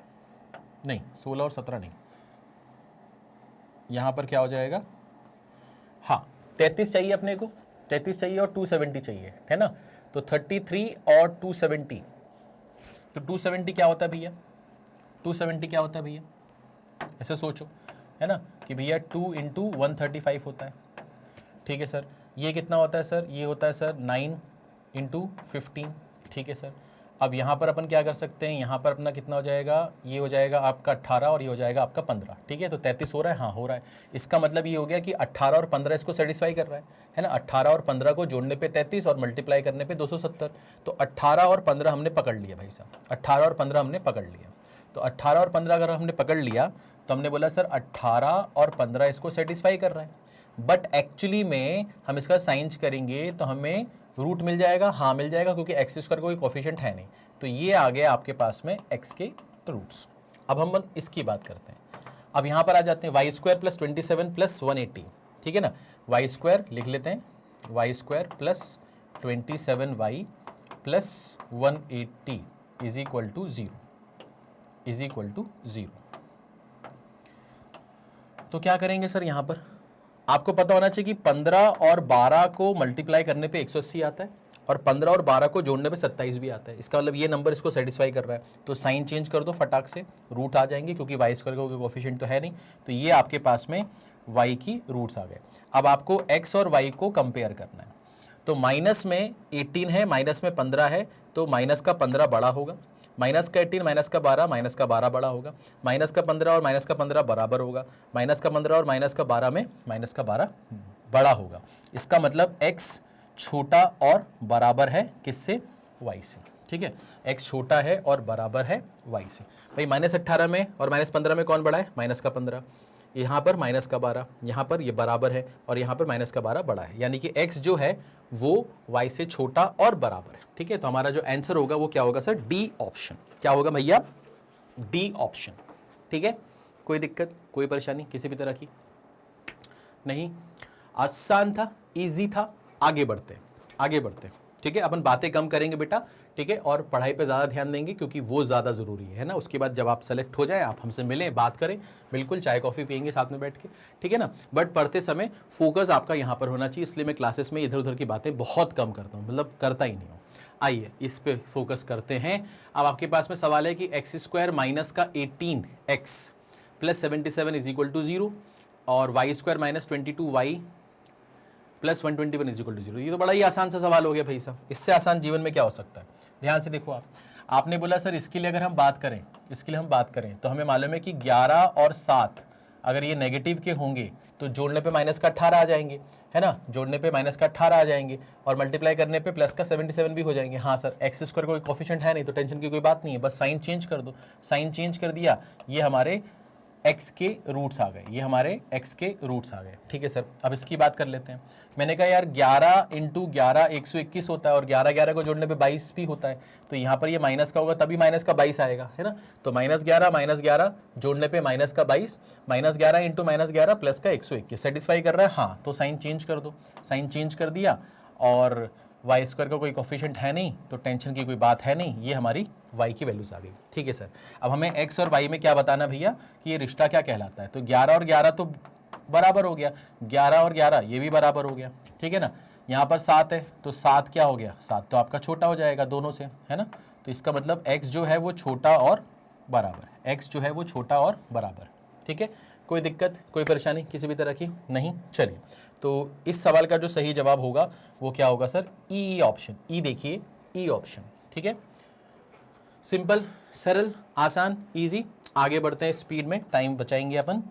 नहीं, 16 और 17 नहीं, यहां पर क्या हो जाएगा? हाँ, 33 चाहिए अपने को, 33 चाहिए और 270 चाहिए, है ना। तो 33 और 270, तो 270 क्या होता है भैया? 270 क्या होता है भैया? ऐसे सोचो, है ना, कि भैया 2 × 135 होता है। ठीक है सर। ये कितना होता है सर? ये होता है सर 9 × 15। ठीक है सर। अब यहाँ पर अपन क्या कर सकते हैं? यहाँ पर अपना कितना हो जाएगा? ये हो जाएगा आपका 18 और ये हो जाएगा आपका 15। ठीक है, तो 33 हो रहा है। हाँ, हो रहा है। इसका मतलब ये हो गया कि 18 और 15 इसको सेटिस्फाई कर रहा है ना। 18 और 15 को जोड़ने पे 33 और मल्टीप्लाई करने पे 270। तो 18 और 15 हमने पकड़ लिया भाई साहब, 18 और 15 हमने पकड़ लिया। तो 18 और 15 अगर हमने पकड़ लिया तो हमने बोला सर 18 और 15 इसको सेटिस्फाई कर रहा है, बट एक्चुअली में हम इसका साइंस करेंगे तो हमें रूट मिल जाएगा। हाँ, मिल जाएगा, क्योंकि x² कोई कोफिशिएंट है नहीं। तो ये आ गया आपके पास में x के रूट्स। अब हम इसकी बात करते हैं। अब यहाँ पर आ जाते हैं y² + 27 + 180। ठीक है ना। y² लिख लेते हैं, y² + 27y + 180 = 0। तो क्या करेंगे सर? यहाँ पर आपको पता होना चाहिए कि 15 और 12 को मल्टीप्लाई करने पे 180 आता है और 15 और 12 को जोड़ने पे 27 भी आता है। इसका मतलब ये नंबर इसको सेटिस्फाई कर रहा है। तो साइन चेंज कर दो फटाक से, रूट आ जाएंगे, क्योंकि y² का कोई कोफिशिएंट तो है नहीं। तो ये आपके पास में y की रूट्स आ गए। अब आपको x और y को कंपेयर करना है। तो माइनस में 18 है, माइनस में 15 है, तो माइनस का 15 बड़ा होगा माइनस का 18 माइनस का 12, माइनस का 12 बड़ा होगा, माइनस का 15 और माइनस का 15 बराबर होगा, माइनस का 15 और माइनस का 12 में माइनस का 12 बड़ा होगा। इसका मतलब x छोटा और बराबर है किससे? y से। ठीक है, x छोटा है और बराबर है y से। भाई माइनस 18 में और माइनस 15 में कौन बड़ा है? माइनस का 15। यहाँ पर माइनस का 12, यहाँ पर ये बराबर है और यहाँ पर माइनस का 12 बड़ा है, यानी कि x जो है वो y से छोटा और बराबर है। ठीक है, तो हमारा जो आंसर होगा वो क्या होगा सर? D option. क्या होगा भैया? D option. ठीक है, कोई दिक्कत, कोई परेशानी किसी भी तरह की नहीं? आसान था, इजी था। आगे बढ़ते हैं, आगे बढ़ते हैं। ठीक है, अपन बातें कम करेंगे बेटा, ठीक है, और पढ़ाई पे ज़्यादा ध्यान देंगे क्योंकि वो ज़्यादा ज़रूरी है ना। उसके बाद जब आप सेलेक्ट हो जाए, आप हमसे मिलें, बात करें, बिल्कुल चाय कॉफ़ी पियेंगे साथ में बैठ के, ठीक है ना। बट पढ़ते समय फोकस आपका यहाँ पर होना चाहिए, इसलिए मैं क्लासेस में इधर उधर की बातें बहुत कम करता हूँ, मतलब करता ही नहीं हूँ। आइए इस पे फोकस करते हैं। अब आपके पास में सवाल है कि एक्स स्क्वायर माइनस का 18x plus 77 is equal to 0 और y square minus 22y plus 121 is equal to 0। ये तो बड़ा ही आसान सा सवाल हो गया भाई साहब, इससे आसान जीवन में क्या हो सकता है? ध्यान से देखो आपने बोला सर इसके लिए अगर हम बात करें, इसके लिए हम बात करें तो हमें मालूम है कि 11 और 7 अगर ये नेगेटिव के होंगे तो जोड़ने पे माइनस का 18 आ जाएंगे, है ना, जोड़ने पे माइनस का 18 आ जाएंगे और मल्टीप्लाई करने पे प्लस का 77 भी हो जाएंगे। हाँ सर, एक्स स्क्वायर कोई कोफिशिएंट है नहीं तो टेंशन की कोई बात नहीं है, बस साइन चेंज कर दो। साइन चेंज कर दिया, ये हमारे x के रूट्स आ गए, ये हमारे x के रूट्स आ गए। ठीक है सर, अब इसकी बात कर लेते हैं। मैंने कहा यार 11 इंटू 11 121 होता है और 11 11 को जोड़ने पे 22 भी होता है, तो यहाँ पर ये माइनस का होगा तभी माइनस का 22 आएगा, है ना। तो माइनस 11 जोड़ने पे माइनस का 22, माइनस 11 इंटू माइनस 11 प्लस का 121 सेटिस्फाई कर रहा है। हाँ, तो साइन चेंज कर दो। साइन चेंज कर दिया और वाई स्क्वायर का कोई कोफिशिएंट है नहीं तो टेंशन की कोई बात है नहीं, ये हमारी y की वैल्यूज आ गई। ठीक है सर, अब हमें x और y में क्या बताना भैया कि ये रिश्ता क्या कहलाता है। तो 11 और 11 तो बराबर हो गया, 11 और 11 ये भी बराबर हो गया, ठीक है ना। यहाँ पर 7 है तो 7 क्या हो गया? 7 तो आपका छोटा हो जाएगा दोनों से, है ना। तो इसका मतलब x जो है वो छोटा और बराबर है, x जो है वो छोटा और बराबर। ठीक है, कोई दिक्कत, कोई परेशानी किसी भी तरह की नहीं? चलिए, तो इस सवाल का जो सही जवाब होगा वो क्या होगा सर? E option. ई देखिए, ई ऑप्शन। ठीक है, सिंपल, सरल, आसान, इजी। आगे बढ़ते हैं स्पीड में, टाइम बचाएंगे अपन।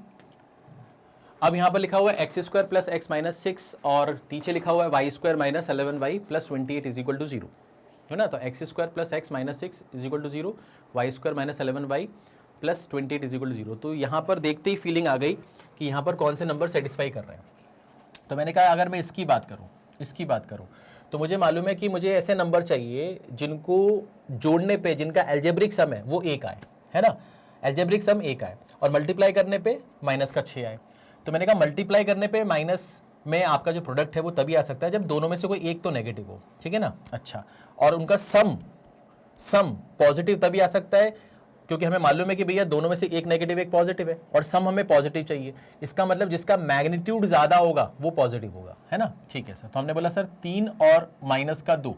अब यहाँ पर लिखा हुआ है x square plus x minus 6 और नीचे लिखा हुआ है y square minus 11y plus 28 is equal to 0, है ना। तो x square plus x minus 6 is equal to 0, y square minus 11y plus 28 is equal to 0। तो यहाँ पर देखते ही फीलिंग आ गई कि यहाँ पर कौन से नंबर सेटिस्फाई कर रहे हैं। तो मैंने कहा अगर मैं इसकी बात करूँ तो मुझे मालूम है कि मुझे ऐसे नंबर चाहिए जिनको जोड़ने पे जिनका एल्जेब्रिक सम है वो 1 आए, है ना। एल्जेब्रिक सम 1 आए और मल्टीप्लाई करने पे माइनस का 6 आए। तो मैंने कहा मल्टीप्लाई करने पे माइनस में आपका जो प्रोडक्ट है वो तभी आ सकता है जब दोनों में से कोई एक तो नेगेटिव हो, ठीक है ना। अच्छा, और उनका सम पॉजिटिव तभी आ सकता है क्योंकि हमें मालूम है कि भैया दोनों में से एक नेगेटिव एक पॉजिटिव है और सम हमें पॉजिटिव चाहिए। इसका मतलब जिसका मैग्नीट्यूड ज्यादा होगा वो पॉजिटिव होगा, है ना। ठीक है सर, तो हमने बोला सर 3 और माइनस का 2,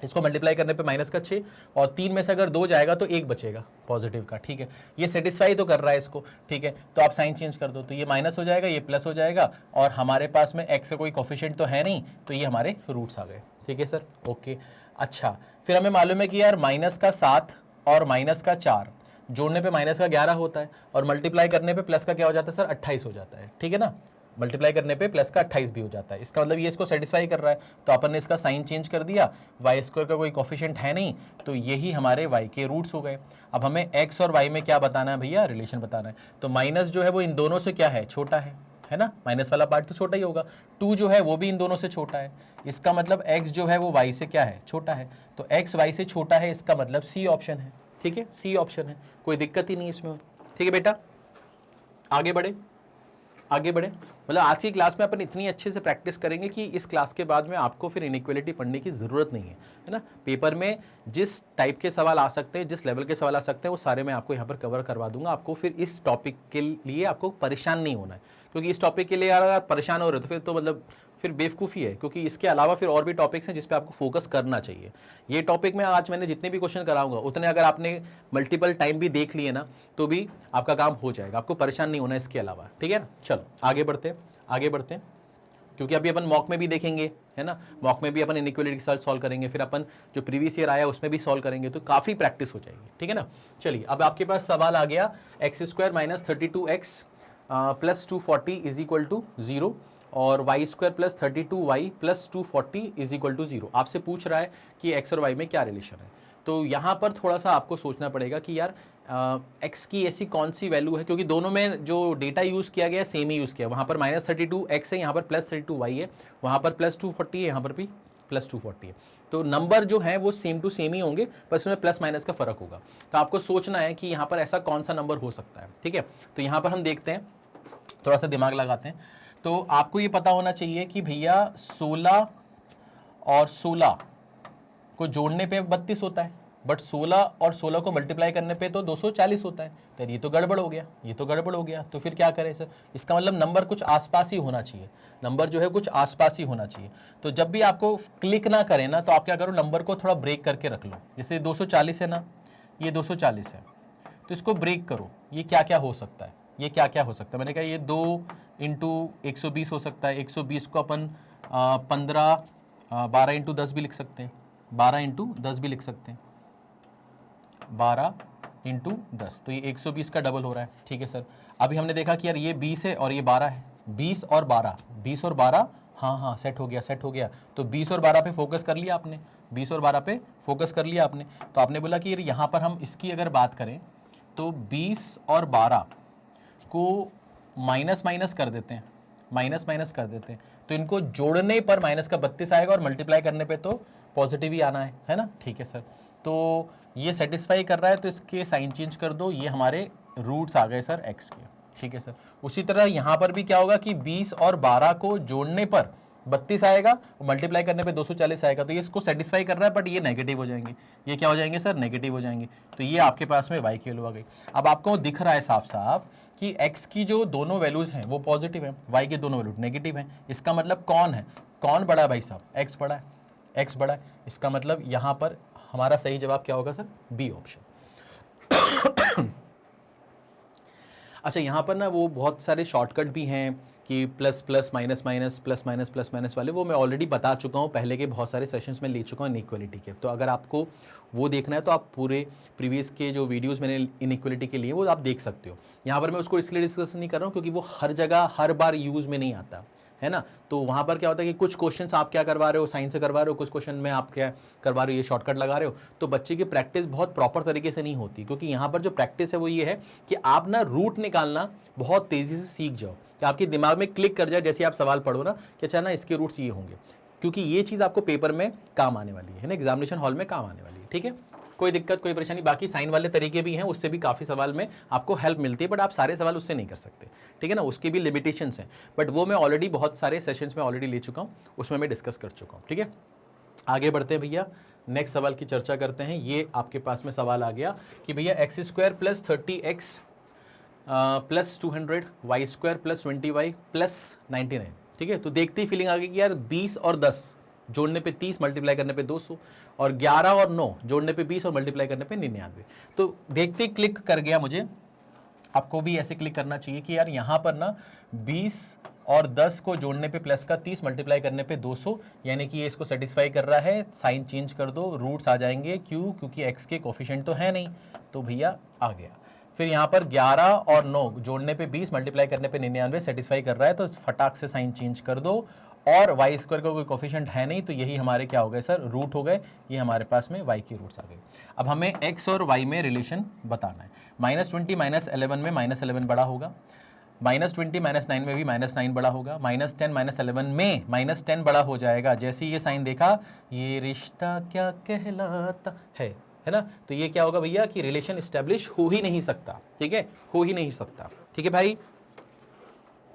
इसको मल्टीप्लाई करने पे माइनस का 6 और 3 में से अगर 2 जाएगा तो 1 बचेगा पॉजिटिव का। ठीक है, ये सेटिस्फाई तो कर रहा है इसको, ठीक है। तो आप साइन चेंज कर दो, तो ये माइनस हो जाएगा, ये प्लस हो जाएगा और हमारे पास में एक्स का कोई कोफिशिएंट तो है नहीं, तो ये हमारे रूट्स आ गए। ठीक है सर, ओके। अच्छा, फिर हमें मालूम है कि यार माइनस का 7 और माइनस का 4 जोड़ने पे माइनस का 11 होता है और मल्टीप्लाई करने पे प्लस का क्या हो जाता है सर? 28 हो जाता है, ठीक है ना। मल्टीप्लाई करने पे प्लस का 28 भी हो जाता है, इसका मतलब ये इसको सेटिस्फाई कर रहा है। तो अपन ने इसका साइन चेंज कर दिया, वाई स्क्वायर का कोई कोफिशिएंट है नहीं तो यही हमारे वाई के रूट्स हो गए। अब हमें एक्स और वाई में क्या बताना है भैया? रिलेशन बताना है। तो माइनस जो है वो इन दोनों से क्या है? छोटा है ना। माइनस वाला पार्ट तो छोटा ही होगा। 2 जो है वो भी इन दोनों से छोटा है, इसका मतलब x जो है वो y से क्या है? छोटा है। तो x y से छोटा है, इसका मतलब सी ऑप्शन है। ठीक है, सी ऑप्शन है, कोई दिक्कत ही नहीं इसमें। ठीक है बेटा, आगे बढ़े। मतलब आज की क्लास में अपन इतनी अच्छे से प्रैक्टिस करेंगे कि इस क्लास के बाद में आपको फिर इनइक्वालिटी पढ़ने की ज़रूरत नहीं है ना। पेपर में जिस टाइप के सवाल आ सकते हैं, जिस लेवल के सवाल आ सकते हैं, वो सारे मैं आपको यहाँ पर कवर करवा दूंगा। आपको फिर इस टॉपिक के लिए आपको परेशान नहीं होना है, क्योंकि इस टॉपिक के लिए अगर परेशान हो रहे हो तो फिर तो मतलब फिर बेवकूफ़ी है, क्योंकि इसके अलावा फिर और भी टॉपिक्स हैं जिस पे आपको फोकस करना चाहिए। ये टॉपिक में आज मैंने जितने भी क्वेश्चन कराऊंगा उतने अगर आपने मल्टीपल टाइम भी देख लिए ना तो भी आपका काम हो जाएगा, आपको परेशान नहीं होना इसके अलावा। ठीक है ना, चलो आगे बढ़ते हैं। क्योंकि अभी अपन मॉक में भी देखेंगे, है ना, मॉक में भी अपन इनइक्वालिटी के साथ सॉल्व करेंगे, फिर अपन जो प्रीवियस ईयर आया उसमें भी सॉल्व करेंगे, तो काफ़ी प्रैक्टिस हो जाएगी, ठीक है ना। चलिए अब आपके पास सवाल आ गया x² minus 32x plus 240 is equal to 0 और y² plus 32y plus 240 is equal to 0। आपसे पूछ रहा है कि x और y में क्या रिलेशन है। तो यहाँ पर थोड़ा सा आपको सोचना पड़ेगा कि यार x की ऐसी कौन सी वैल्यू है, क्योंकि दोनों में जो डेटा यूज़ किया गया है सेम ही यूज़ किया, वहाँ पर -32x है, यहाँ पर +32y है, वहाँ पर +240 है, यहाँ पर भी +240 है। तो नंबर जो है वो सेम टू सेम ही होंगे, बस उसमें प्लस माइनस का फ़र्क होगा। तो आपको सोचना है कि यहाँ पर ऐसा कौन सा नंबर हो सकता है, ठीक है। तो यहाँ पर हम देखते हैं, थोड़ा सा दिमाग लगाते हैं। तो आपको ये पता होना चाहिए कि भैया 16 और 16 को जोड़ने पे 32 होता है, बट 16 और 16 को मल्टीप्लाई करने पे तो 240 होता है। तो ये तो गड़बड़ हो गया, ये तो गड़बड़ हो गया। तो फिर क्या करें सर, इसका मतलब नंबर कुछ आसपास ही होना चाहिए, नंबर जो है कुछ आसपास ही होना चाहिए। तो जब भी आपको क्लिक ना करें ना, तो आप क्या करो, नंबर को थोड़ा ब्रेक करके रख लो। जैसे 240 है ना, ये 240 है, तो इसको ब्रेक करो। ये क्या क्या हो सकता है, ये क्या क्या हो सकता है, मैंने कहा ये 2 इंटू 120 हो सकता है। 120 को अपन 12 इंटू 10 भी लिख सकते हैं, 12 इंटू 10 भी लिख सकते हैं, 12 इंटू 10, तो ये 120 का डबल हो रहा है, ठीक है सर। अभी हमने देखा कि यार ये 20 है और ये 12 है, 20 और 12, 20 और 12, हाँ हाँ सेट हो गया, सेट हो गया। तो 20 और 12 पे फोकस कर लिया आपने, 20 और 12 पे फोकस कर लिया आपने। तो आपने बोला कि यार यहाँ पर हम इसकी अगर बात करें तो 20 और 12 को माइनस माइनस कर देते हैं, माइनस माइनस कर देते हैं, तो इनको जोड़ने पर माइनस का 32 आएगा और मल्टीप्लाई करने पे तो पॉजिटिव ही आना है ना, ठीक है सर। तो ये सेटिस्फाई कर रहा है, तो इसके साइन चेंज कर दो, ये हमारे रूट्स आ गए सर x के, ठीक है सर। उसी तरह यहाँ पर भी क्या होगा कि 20 और 12 को जोड़ने पर 32 आएगा और मल्टीप्लाई करने पे 240 आएगा, तो ये इसको सेटिस्फाई कर रहा है, बट ये नेगेटिव हो जाएंगे, ये क्या हो जाएंगे सर, नेगेटिव हो जाएंगे। तो ये आपके पास में y की वैल्यू आ गई। अब आपको दिख रहा है साफ साफ कि x की जो दोनों वैल्यूज हैं वो पॉजिटिव है, y की दोनों वैल्यू नेगेटिव है। इसका मतलब कौन है, कौन बड़ा है भाई साहब, x बड़ा है, x बड़ा है। इसका मतलब यहाँ पर हमारा सही जवाब क्या होगा सर, बी ऑप्शन। अच्छा, यहाँ पर ना वो बहुत सारे शॉर्टकट भी हैं कि plus plus minus minus plus minus plus minus वाले, वो मैं ऑलरेडी बता चुका हूँ, पहले के बहुत सारे सेशंस में ले चुका हूँ इनइक्वालिटी के। तो अगर आपको वो देखना है तो आप पूरे प्रीवियस के जो वीडियोस मैंने इनइक्वालिटी के लिए वो आप देख सकते हो। यहाँ पर मैं उसको इसलिए डिस्कस नहीं कर रहा हूँ क्योंकि वो हर जगह हर बार यूज़ में नहीं आता है ना। तो वहाँ पर क्या होता है कि कुछ क्वेश्चंस आप क्या करवा रहे हो, साइंस से करवा रहे हो, कुछ क्वेश्चन में आप क्या करवा रहे हो, ये शॉर्टकट लगा रहे हो, तो बच्चे की प्रैक्टिस बहुत प्रॉपर तरीके से नहीं होती। क्योंकि यहाँ पर जो प्रैक्टिस है वो ये है कि आप ना रूट निकालना बहुत तेज़ी से सीख जाओ, कि आपके दिमाग में क्लिक कर जाए जैसे आप सवाल पढ़ो ना कि अच्छा ना इसके रूट्स ये होंगे, क्योंकि ये चीज़ आपको पेपर में काम आने वाली है ना, एग्जामिनेशन हॉल में काम आने वाली है, ठीक है। कोई दिक्कत कोई परेशानी, बाकी साइन वाले तरीके भी हैं, उससे भी काफ़ी सवाल में आपको हेल्प मिलती है, बट आप सारे सवाल उससे नहीं कर सकते, ठीक है ना, उसकी भी लिमिटेशंस हैं। बट वो मैं ऑलरेडी बहुत सारे सेशंस में ऑलरेडी ले चुका हूँ, उसमें मैं डिस्कस कर चुका हूँ, ठीक है। आगे बढ़ते हैं भैया, नेक्स्ट सवाल की चर्चा करते हैं। ये आपके पास में सवाल आ गया कि भैया x² plus 30x plus 200 y² plus 20y plus 99, ठीक है। तो देखते ही फीलिंग आ गई कि यार 20 और 10 जोड़ने पे 30, मल्टीप्लाई करने पे 200, और 11 और 9 जोड़ने पे 20 और मल्टीप्लाई करने पे 99। तो देखते ही क्लिक कर गया मुझे, आपको भी ऐसे क्लिक करना चाहिए कि यार यहाँ पर ना 20 और 10 को जोड़ने पे प्लस का 30, मल्टीप्लाई करने पे 200, यानी कि ये इसको सेटिस्फाई कर रहा है। साइन चेंज कर दो, रूट्स आ जाएंगे, क्यों, क्योंकि x के कोफिशिएंट तो है नहीं, तो भैया आ गया। फिर यहाँ पर 11 और 9 जोड़ने पे 20, मल्टीप्लाई करने पे 99 सेटिस्फाई कर रहा है, तो फटाक से साइन चेंज कर दो। और y² का कोई कोफिशिएंट है नहीं, तो यही हमारे क्या हो गए सर, रूट हो गए। ये हमारे पास में y की रूट्स आ गए। अब हमें x और y में रिलेशन बताना है। -20 -11 में -11 बड़ा होगा, -20 -9 में भी -9 बड़ा होगा, -10 -11 में -10 बड़ा हो जाएगा। जैसे ये साइन देखा, ये रिश्ता क्या कहलाता है ना, तो ये क्या होगा भैया कि रिलेशन इस्टेब्लिश हो ही नहीं सकता, ठीक है, हो ही नहीं सकता, ठीक है भाई।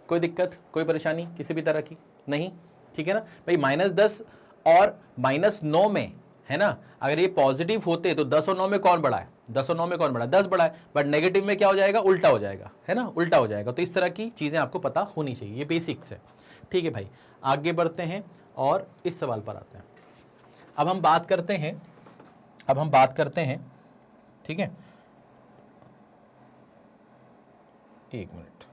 कोई दिक्कत कोई परेशानी किसी भी तरह की नहीं, ठीक है ना भाई। -10 और -9 में है ना, अगर ये पॉजिटिव होते तो 10 और 9 में कौन बड़ा है, 10 और 9 में कौन बड़ा है, 10 बड़ा है, बट नेगेटिव में क्या हो जाएगा, उल्टा हो जाएगा, है ना, उल्टा हो जाएगा। तो इस तरह की चीजें आपको पता होनी चाहिए, ये बेसिक्स है, ठीक है भाई। आगे बढ़ते हैं और इस सवाल पर आते हैं। अब हम बात करते हैं, ठीक है, एक मिनट।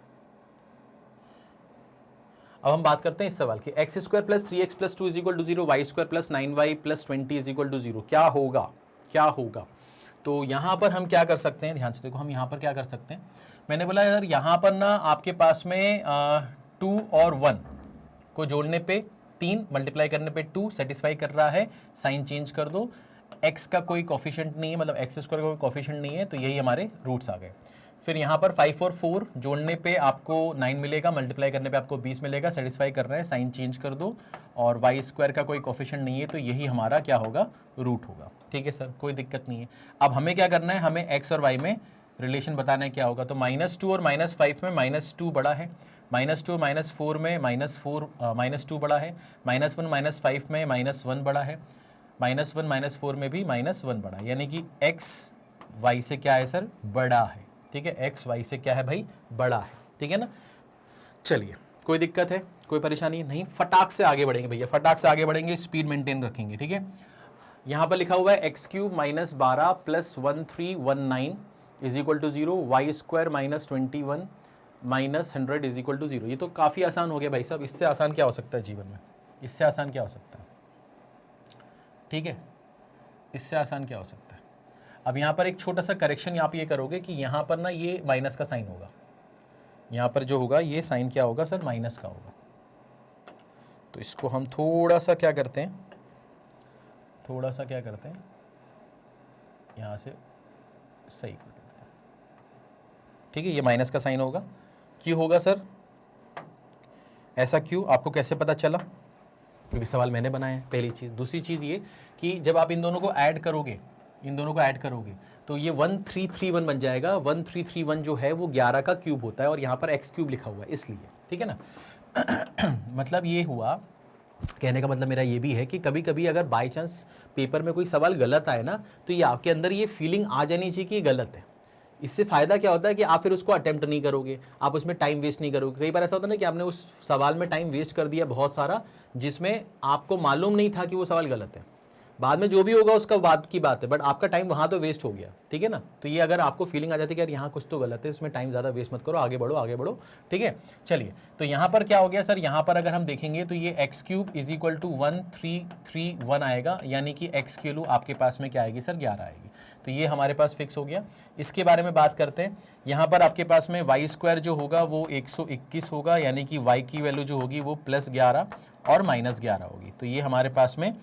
अब हम बात करते हैं इस सवाल की, x square plus 3x plus 2 is equal to 0, y square plus 9y plus 20 is equal to 0, क्या होगा, क्या होगा। तो यहाँ पर हम क्या कर सकते हैं, ध्यान से देखो, हम यहाँ पर क्या कर सकते हैं, मैंने बोला यार यहाँ पर ना आपके पास में 2 और 1 को जोड़ने पे 3, मल्टीप्लाई करने पे 2 सेटिस्फाई कर रहा है, साइन चेंज कर दो, x का कोई कॉफिशेंट नहीं है, मतलब एक्स स्क्वायर का कोई कॉफिशेंट नहीं है, तो यही हमारे रूट्स आ गए। फिर यहाँ पर 5 और 4 जोड़ने पे आपको 9 मिलेगा, मल्टीप्लाई करने पे आपको 20 मिलेगा, सेटिस्फाई कर रहा है, साइन चेंज कर दो, और वाई स्क्वायर का कोई कॉफिशेंट नहीं है, तो यही हमारा क्या होगा, रूट होगा। ठीक है सर, कोई दिक्कत नहीं है। अब हमें क्या करना है, हमें एक्स और वाई में रिलेशन बताना है क्या होगा। तो -2 और -5 में -2 बड़ा है, -2 और -4 में -2 बड़ा है, -1 -5 में -1 बड़ा है, -1 -4 में भी -1 बड़ा है, यानी कि x y से क्या है सर, बड़ा है। ठीक है, x y से क्या है भाई, बड़ा है। ठीक है ना, चलिए कोई दिक्कत है, कोई परेशानी नहीं, फटाक से आगे बढ़ेंगे भैया, फटाक से आगे बढ़ेंगे, स्पीड मेंटेन रखेंगे। ठीक है, यहाँ पर लिखा हुआ है x³ -12 plus 1319 is equal to 0, y square -21 -100 is equal to 0। ये तो काफ़ी आसान हो गया भाई साहब, इससे आसान क्या हो सकता है जीवन में, इससे आसान क्या हो सकता है। ठीक है, इससे आसान क्या हो सकता है। अब यहाँ पर एक छोटा सा करेक्शन आप ये करोगे कि यहाँ पर ना ये माइनस का साइन होगा, यहाँ पर जो होगा ये साइन क्या होगा सर, माइनस का होगा। तो इसको हम थोड़ा सा क्या करते हैं, थोड़ा सा क्या करते हैं, यहाँ से सही कर देते हैं। ठीक है, ये माइनस का साइन होगा, क्यों होगा सर, ऐसा क्यों, आपको कैसे पता चला, क्योंकि सवाल मैंने बनाया है, पहली चीज़। दूसरी चीज़ ये कि जब आप इन दोनों को ऐड करोगे, इन दोनों को ऐड करोगे तो ये 1331 बन जाएगा। 1331 जो है वो 11 का क्यूब होता है, और यहाँ पर x³ लिखा हुआ है इसलिए। ठीक है ना मतलब ये हुआ, कहने का मतलब मेरा ये भी है कि कभी कभी अगर बाई चांस पेपर में कोई सवाल गलत आए ना, तो ये आपके अंदर ये फीलिंग आ जानी चाहिए कि ये गलत है। इससे फ़ायदा क्या होता है कि आप फिर उसको अटेम्प्ट नहीं करोगे, आप उसमें टाइम वेस्ट नहीं करोगे। कई बार ऐसा होता है ना कि आपने उस सवाल में टाइम वेस्ट कर दिया बहुत सारा, जिसमें आपको मालूम नहीं था कि वो सवाल गलत है। बाद में जो भी होगा उसका बाद की बात है, बट आपका टाइम वहाँ तो वेस्ट हो गया। ठीक है ना, तो ये अगर आपको फीलिंग आ जाती है कि यार यहाँ कुछ तो गलत है, इसमें टाइम ज़्यादा वेस्ट मत करो, आगे बढ़ो आगे बढ़ो। ठीक है, चलिए, तो यहाँ पर क्या हो गया सर, यहाँ पर अगर हम देखेंगे तो ये x³ इज इक्वल टू 1331 आएगा, यानी कि x की वैल्यू आपके पास में क्या आएगी सर, 11 आएगी। तो ये हमारे पास फिक्स हो गया। इसके बारे में बात करते हैं, यहाँ पर आपके पास में वाई स्क्वायर जो होगा वो 121 होगा, यानी कि y की वैल्यू जो होगी वो +11 और -11 होगी। तो ये हमारे पास में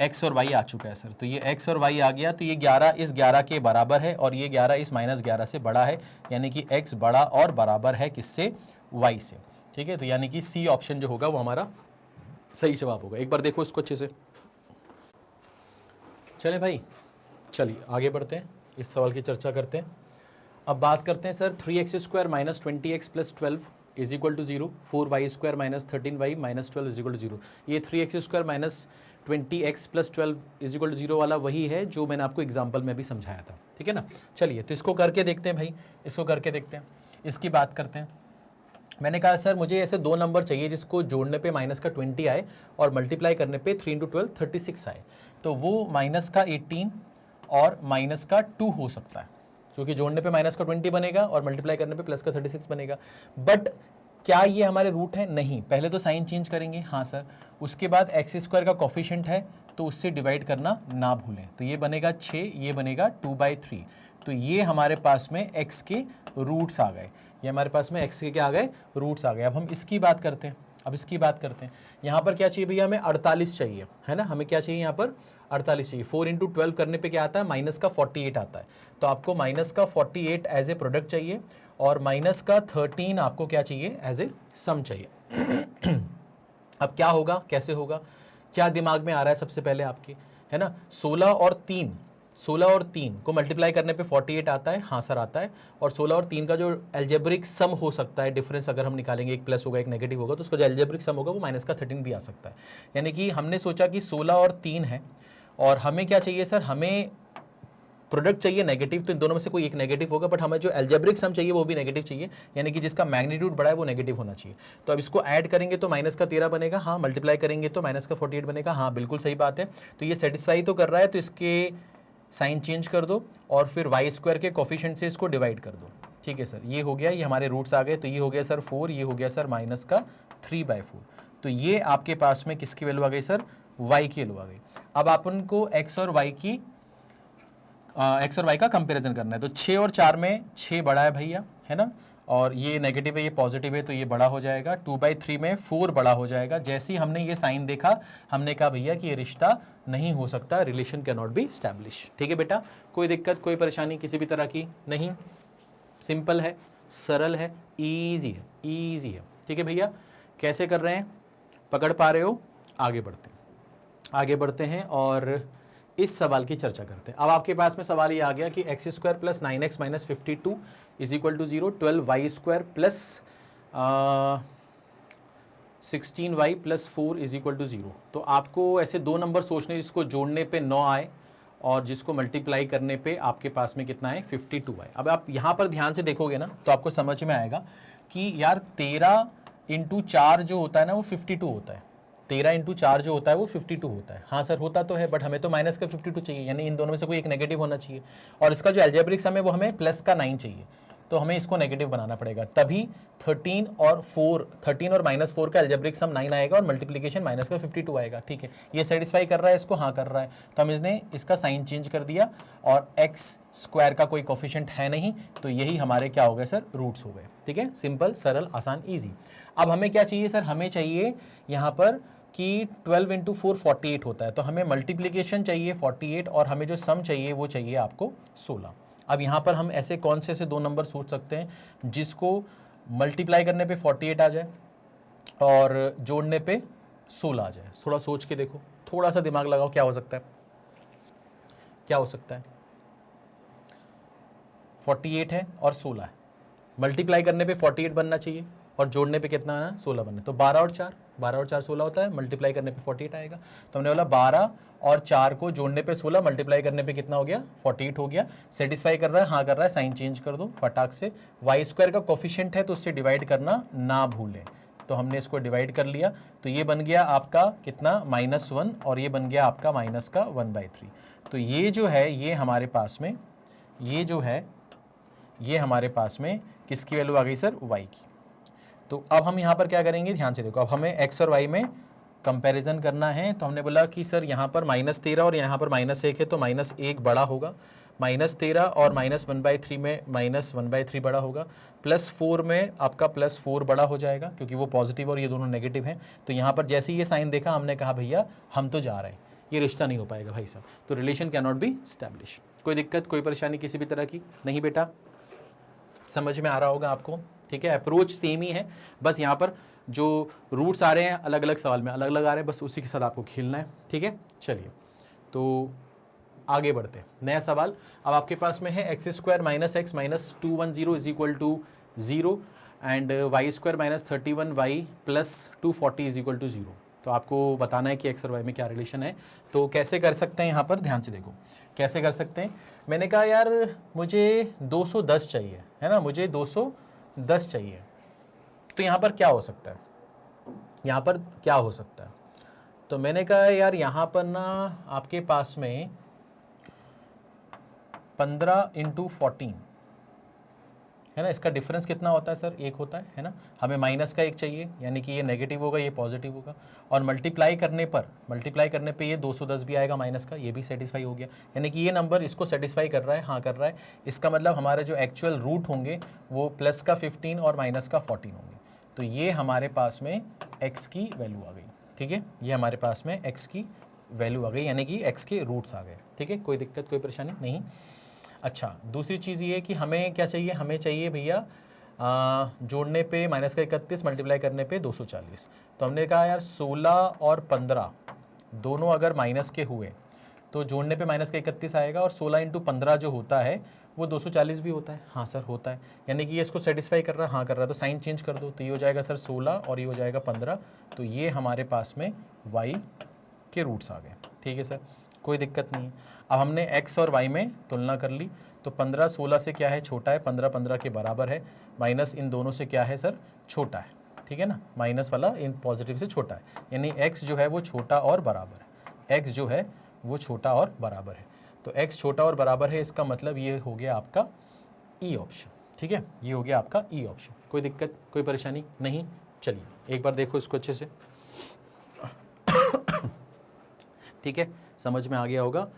x और y आ चुका है सर। तो ये x और y आ गया, तो ये 11 इस 11 के बराबर है, और ये 11 इस -11 से बड़ा है, यानी कि x बड़ा और बराबर है किससे, y से। ठीक है, तो यानी कि सी ऑप्शन जो होगा वो हमारा सही जवाब होगा। एक बार देखो इसको अच्छे से। चले भाई, चलिए आगे बढ़ते हैं, इस सवाल की चर्चा करते हैं। अब बात करते हैं sir, 3x² - 20x + 12 is equal to 0, 4y² - 13y - 12 is equal to 0। ये 3x² - 20x + 12 is equal to 0 वाला वही है जो मैंने आपको एग्जाम्पल में भी समझाया था। ठीक है ना, चलिए तो इसको करके देखते हैं भाई, इसको करके देखते हैं, इसकी बात करते हैं। मैंने कहा सर मुझे ऐसे दो नंबर चाहिए जिसको जोड़ने पे माइनस का 20 आए और मल्टीप्लाई करने पे 3 × 12 36 आए। तो वो माइनस का 18 और माइनस का 2 हो सकता है, क्योंकि जोड़ने पे माइनस का 20 बनेगा और मल्टीप्लाई करने पे प्लस का 36 बनेगा। बट क्या ये हमारे रूट है? नहीं। पहले तो साइन चेंज करेंगे, हाँ सर। उसके बाद x² का कॉफिशिएंट है तो उससे डिवाइड करना ना भूलें। तो ये बनेगा 6, ये बनेगा 2/3। तो ये हमारे पास में x के रूट्स आ गए, ये हमारे पास में x के क्या आ गए? रूट्स आ गए। अब हम इसकी बात करते हैं, अब इसकी बात करते हैं। यहाँ पर क्या चाहिए भैया? हमें 48 चाहिए, है ना। हमें क्या चाहिए यहाँ पर? 48 चाहिए। 4 × 12 करने पे क्या आता है? माइनस का 48 आता है। तो आपको माइनस का 48 एज ए प्रोडक्ट चाहिए और माइनस का 13 आपको क्या चाहिए? एज ए सम चाहिए। अब क्या होगा, कैसे होगा, क्या दिमाग में आ रहा है सबसे पहले आपके, है ना। 16 और 3 को मल्टीप्लाई करने पे 48 आता है, हाँ सर आता है। और 16 और 3 का जो एल्जेब्रिक सम हो सकता है, डिफरेंस अगर हम निकालेंगे, एक प्लस होगा एक नेगेटिव होगा, तो उसका जो एल्जेब्रिक सम होगा वो माइनस का 13 भी आ सकता है। यानी कि हमने सोचा कि 16 और 3 है और हमें क्या चाहिए सर? हमें प्रोडक्ट चाहिए नेगेटिव, तो इन दोनों में से कोई एक नेगेटिव होगा, बट हमें जो एल्जेब्रिक सम चाहिए वो भी नेगेटिव चाहिए, यानी कि जिसका मैग्नीट्यूड बड़ा है वो नेगेटिव होना चाहिए। तो अब इसको ऐड करेंगे तो माइनस का 13 बनेगा, हाँ। मल्टीप्लाई करेंगे तो माइनस का 48 बनेगा, हाँ बिल्कुल सही बात है। तो ये सेटिस्फाई तो कर रहा है, तो इसके साइन चेंज कर दो और फिर y² के कोफिशिएंट से इसको डिवाइड कर दो, ठीक है सर, ये हो गया, ये हमारे रूट्स आ गए, तो ये हो गया सर 4, ये हो गया सर माइनस का 3/4। तो ये आपके पास में किसकी वैल्यू आ गई सर, y की वैल्यू आ गई। अब अपन को x और y का कंपैरिजन करना है। तो 6 और 4 में 6 बड़ा है भैया, है ना, और ये नेगेटिव है, ये पॉजिटिव है, तो ये बड़ा हो जाएगा। 2/3 में 4 बड़ा हो जाएगा। जैसे ही हमने ये साइन देखा, हमने कहा भैया कि ये रिश्ता नहीं हो सकता, relation can not be establish. ठीक है बेटा, कोई दिक्कत, कोई परेशानी किसी भी तरह की नहीं, सिंपल है, सरल है, ईजी है, ईजी है। ठीक है भैया, कैसे कर रहे हैं, पकड़ पा रहे हो? आगे बढ़ते हैं और इस सवाल की चर्चा करते हैं। अब आपके पास में सवाल ये आ गया कि x² + 9x - 52 = 0, 12y² + 16y + 4 = 0। तो आपको ऐसे दो नंबर सोचने जिसको जोड़ने पे 9 आए और जिसको मल्टीप्लाई करने पे आपके पास में कितना है, 52 आए। अब आप यहाँ पर ध्यान से देखोगे ना तो आपको समझ में आएगा कि यार 13 × 4 जो होता है ना वो 52 होता है। 13 × 4 जो होता है वो 52 होता है। हाँ सर होता तो है, बट हमें तो माइनस का 52 चाहिए, यानी इन दोनों में से कोई एक नेगेटिव होना चाहिए, और इसका जो अलजेब्रिक सम है वो हमें प्लस का 9 चाहिए, तो हमें इसको नेगेटिव बनाना पड़ेगा। तभी 13 और -4 का अलजेब्रिक सम 9 आएगा और मल्टीप्लिकेशन माइनस का 52 आएगा। ठीक है, ये सेटिस्फाई कर रहा है इसको, हाँ कर रहा है, तो हम इसने इसका साइन चेंज कर दिया और x² का कोई कोफिशिएंट है नहीं, तो यही हमारे क्या हो गए सर, रूट्स हो गए। ठीक है, सिंपल, सरल, आसान, ईजी। अब हमें क्या चाहिए सर, हमें चाहिए यहाँ पर कि 12 × 4 48 होता है, तो हमें मल्टीप्लिकेशन चाहिए 48 और हमें जो सम चाहिए वो चाहिए आपको 16। अब यहाँ पर हम ऐसे कौन से ऐसे दो नंबर सोच सकते हैं जिसको मल्टीप्लाई करने पे 48 आ जाए और जोड़ने पे 16 आ जाए। थोड़ा सोच के देखो, थोड़ा सा दिमाग लगाओ, क्या हो सकता है, क्या हो सकता है। 48 है और 16 है, मल्टीप्लाई करने पे 48 बनना चाहिए और जोड़ने पे कितना आना, 16 बनना। तो 12 और 4 16 होता है, मल्टीप्लाई करने पे 48 आएगा। तो हमने बोला 12 और 4 को जोड़ने पे 16, मल्टीप्लाई करने पे कितना हो गया, 48 हो गया। सेटिस्फाई कर रहा है, हाँ कर रहा है, साइन चेंज कर दो फटाक से। y² का कोफिशिएंट है तो उससे डिवाइड करना ना भूलें, तो हमने इसको डिवाइड कर लिया, तो ये बन गया आपका कितना, -1, और ये बन गया आपका माइनस का 1/3। तो ये जो है, ये हमारे पास में, ये जो है, ये हमारे पास में किसकी वैल्यू आ गई सर, y की। तो अब हम यहाँ पर क्या करेंगे, ध्यान से देखो, अब हमें x और y में कंपैरिजन करना है। तो हमने बोला कि सर यहाँ पर -13 और यहाँ पर -1 है, तो -1 बड़ा होगा, -13 और -1/3 में -1/3 बड़ा होगा, +4 में आपका +4 बड़ा हो जाएगा क्योंकि वो पॉजिटिव और ये दोनों नेगेटिव हैं। तो यहाँ पर जैसे ही ये साइन देखा हमने कहा भैया हम तो जा रहे हैं, ये रिश्ता नहीं हो पाएगा भाई साहब, तो relation can not be establish. कोई दिक्कत, कोई परेशानी किसी भी तरह की नहीं बेटा, समझ में आ रहा होगा आपको। ठीक है, अप्रोच सेम ही है, बस यहाँ पर जो रूट्स आ रहे हैं अलग अलग सवाल में अलग अलग आ रहे हैं, बस उसी के साथ आपको खेलना है। ठीक है, चलिए तो आगे बढ़ते हैं, नया सवाल। अब आपके पास में है x² - x - 210 = 0 and y² - 31y + 240 = 0। तो आपको बताना है कि x और y में क्या रिलेशन है। तो कैसे कर सकते हैं, यहाँ पर ध्यान से देखो कैसे कर सकते हैं। मैंने कहा यार मुझे 210 चाहिए, है ना, मुझे 210 चाहिए, तो यहाँ पर क्या हो सकता है, यहाँ पर क्या हो सकता है। तो मैंने कहा यार यहाँ पर ना आपके पास में 15 × 14 है ना, इसका डिफरेंस कितना होता है सर, 1 होता है ना। हमें माइनस का 1 चाहिए, यानी कि ये नेगेटिव होगा, ये पॉजिटिव होगा, और मल्टीप्लाई करने पे ये 210 भी आएगा माइनस का, ये भी सेटिस्फाई हो गया, यानी कि ये नंबर इसको सेटिस्फाई कर रहा है, हाँ कर रहा है। इसका मतलब हमारे जो एक्चुअल रूट होंगे वो प्लस का 15 और माइनस का 14 होंगे। तो ये हमारे पास में x की वैल्यू आ गई। ठीक है, ये हमारे पास में x की वैल्यू आ गई, यानी कि x के रूट्स आ गए। ठीक है, कोई दिक्कत, कोई परेशानी नहीं। अच्छा, दूसरी चीज़ ये कि हमें क्या चाहिए, हमें चाहिए भैया जोड़ने पे -31 मल्टीप्लाई करने पे 240। तो हमने कहा यार 16 और 15 दोनों अगर माइनस के हुए तो जोड़ने पे -31 आएगा, और 16 × 15 जो होता है वो 240 भी होता है, हाँ सर होता है, यानी कि ये इसको सेटिस्फाई कर रहा है, हाँ कर रहा है, तो साइन चेंज कर दो, तो ये हो जाएगा सर 16 और ये हो जाएगा 15। तो ये हमारे पास में y के रूट्स आ गए। ठीक है सर, कोई दिक्कत नहीं है। अब हमने x और y में तुलना कर ली, तो 15 16 से क्या है, छोटा है, 15 15 के बराबर है, माइनस इन दोनों से क्या है सर, छोटा है। ठीक है ना, माइनस वाला इन पॉजिटिव से छोटा है, यानी x जो है वो छोटा और बराबर है, x जो है वो छोटा और बराबर है। तो x छोटा और बराबर है, इसका मतलब ये हो गया आपका ई ऑप्शन। ठीक है, ये हो गया आपका ई ऑप्शन। कोई दिक्कत, कोई परेशानी नहीं? चलिए एक बार देखो इसको अच्छे से। ठीक है, समझ में आ गया होगा।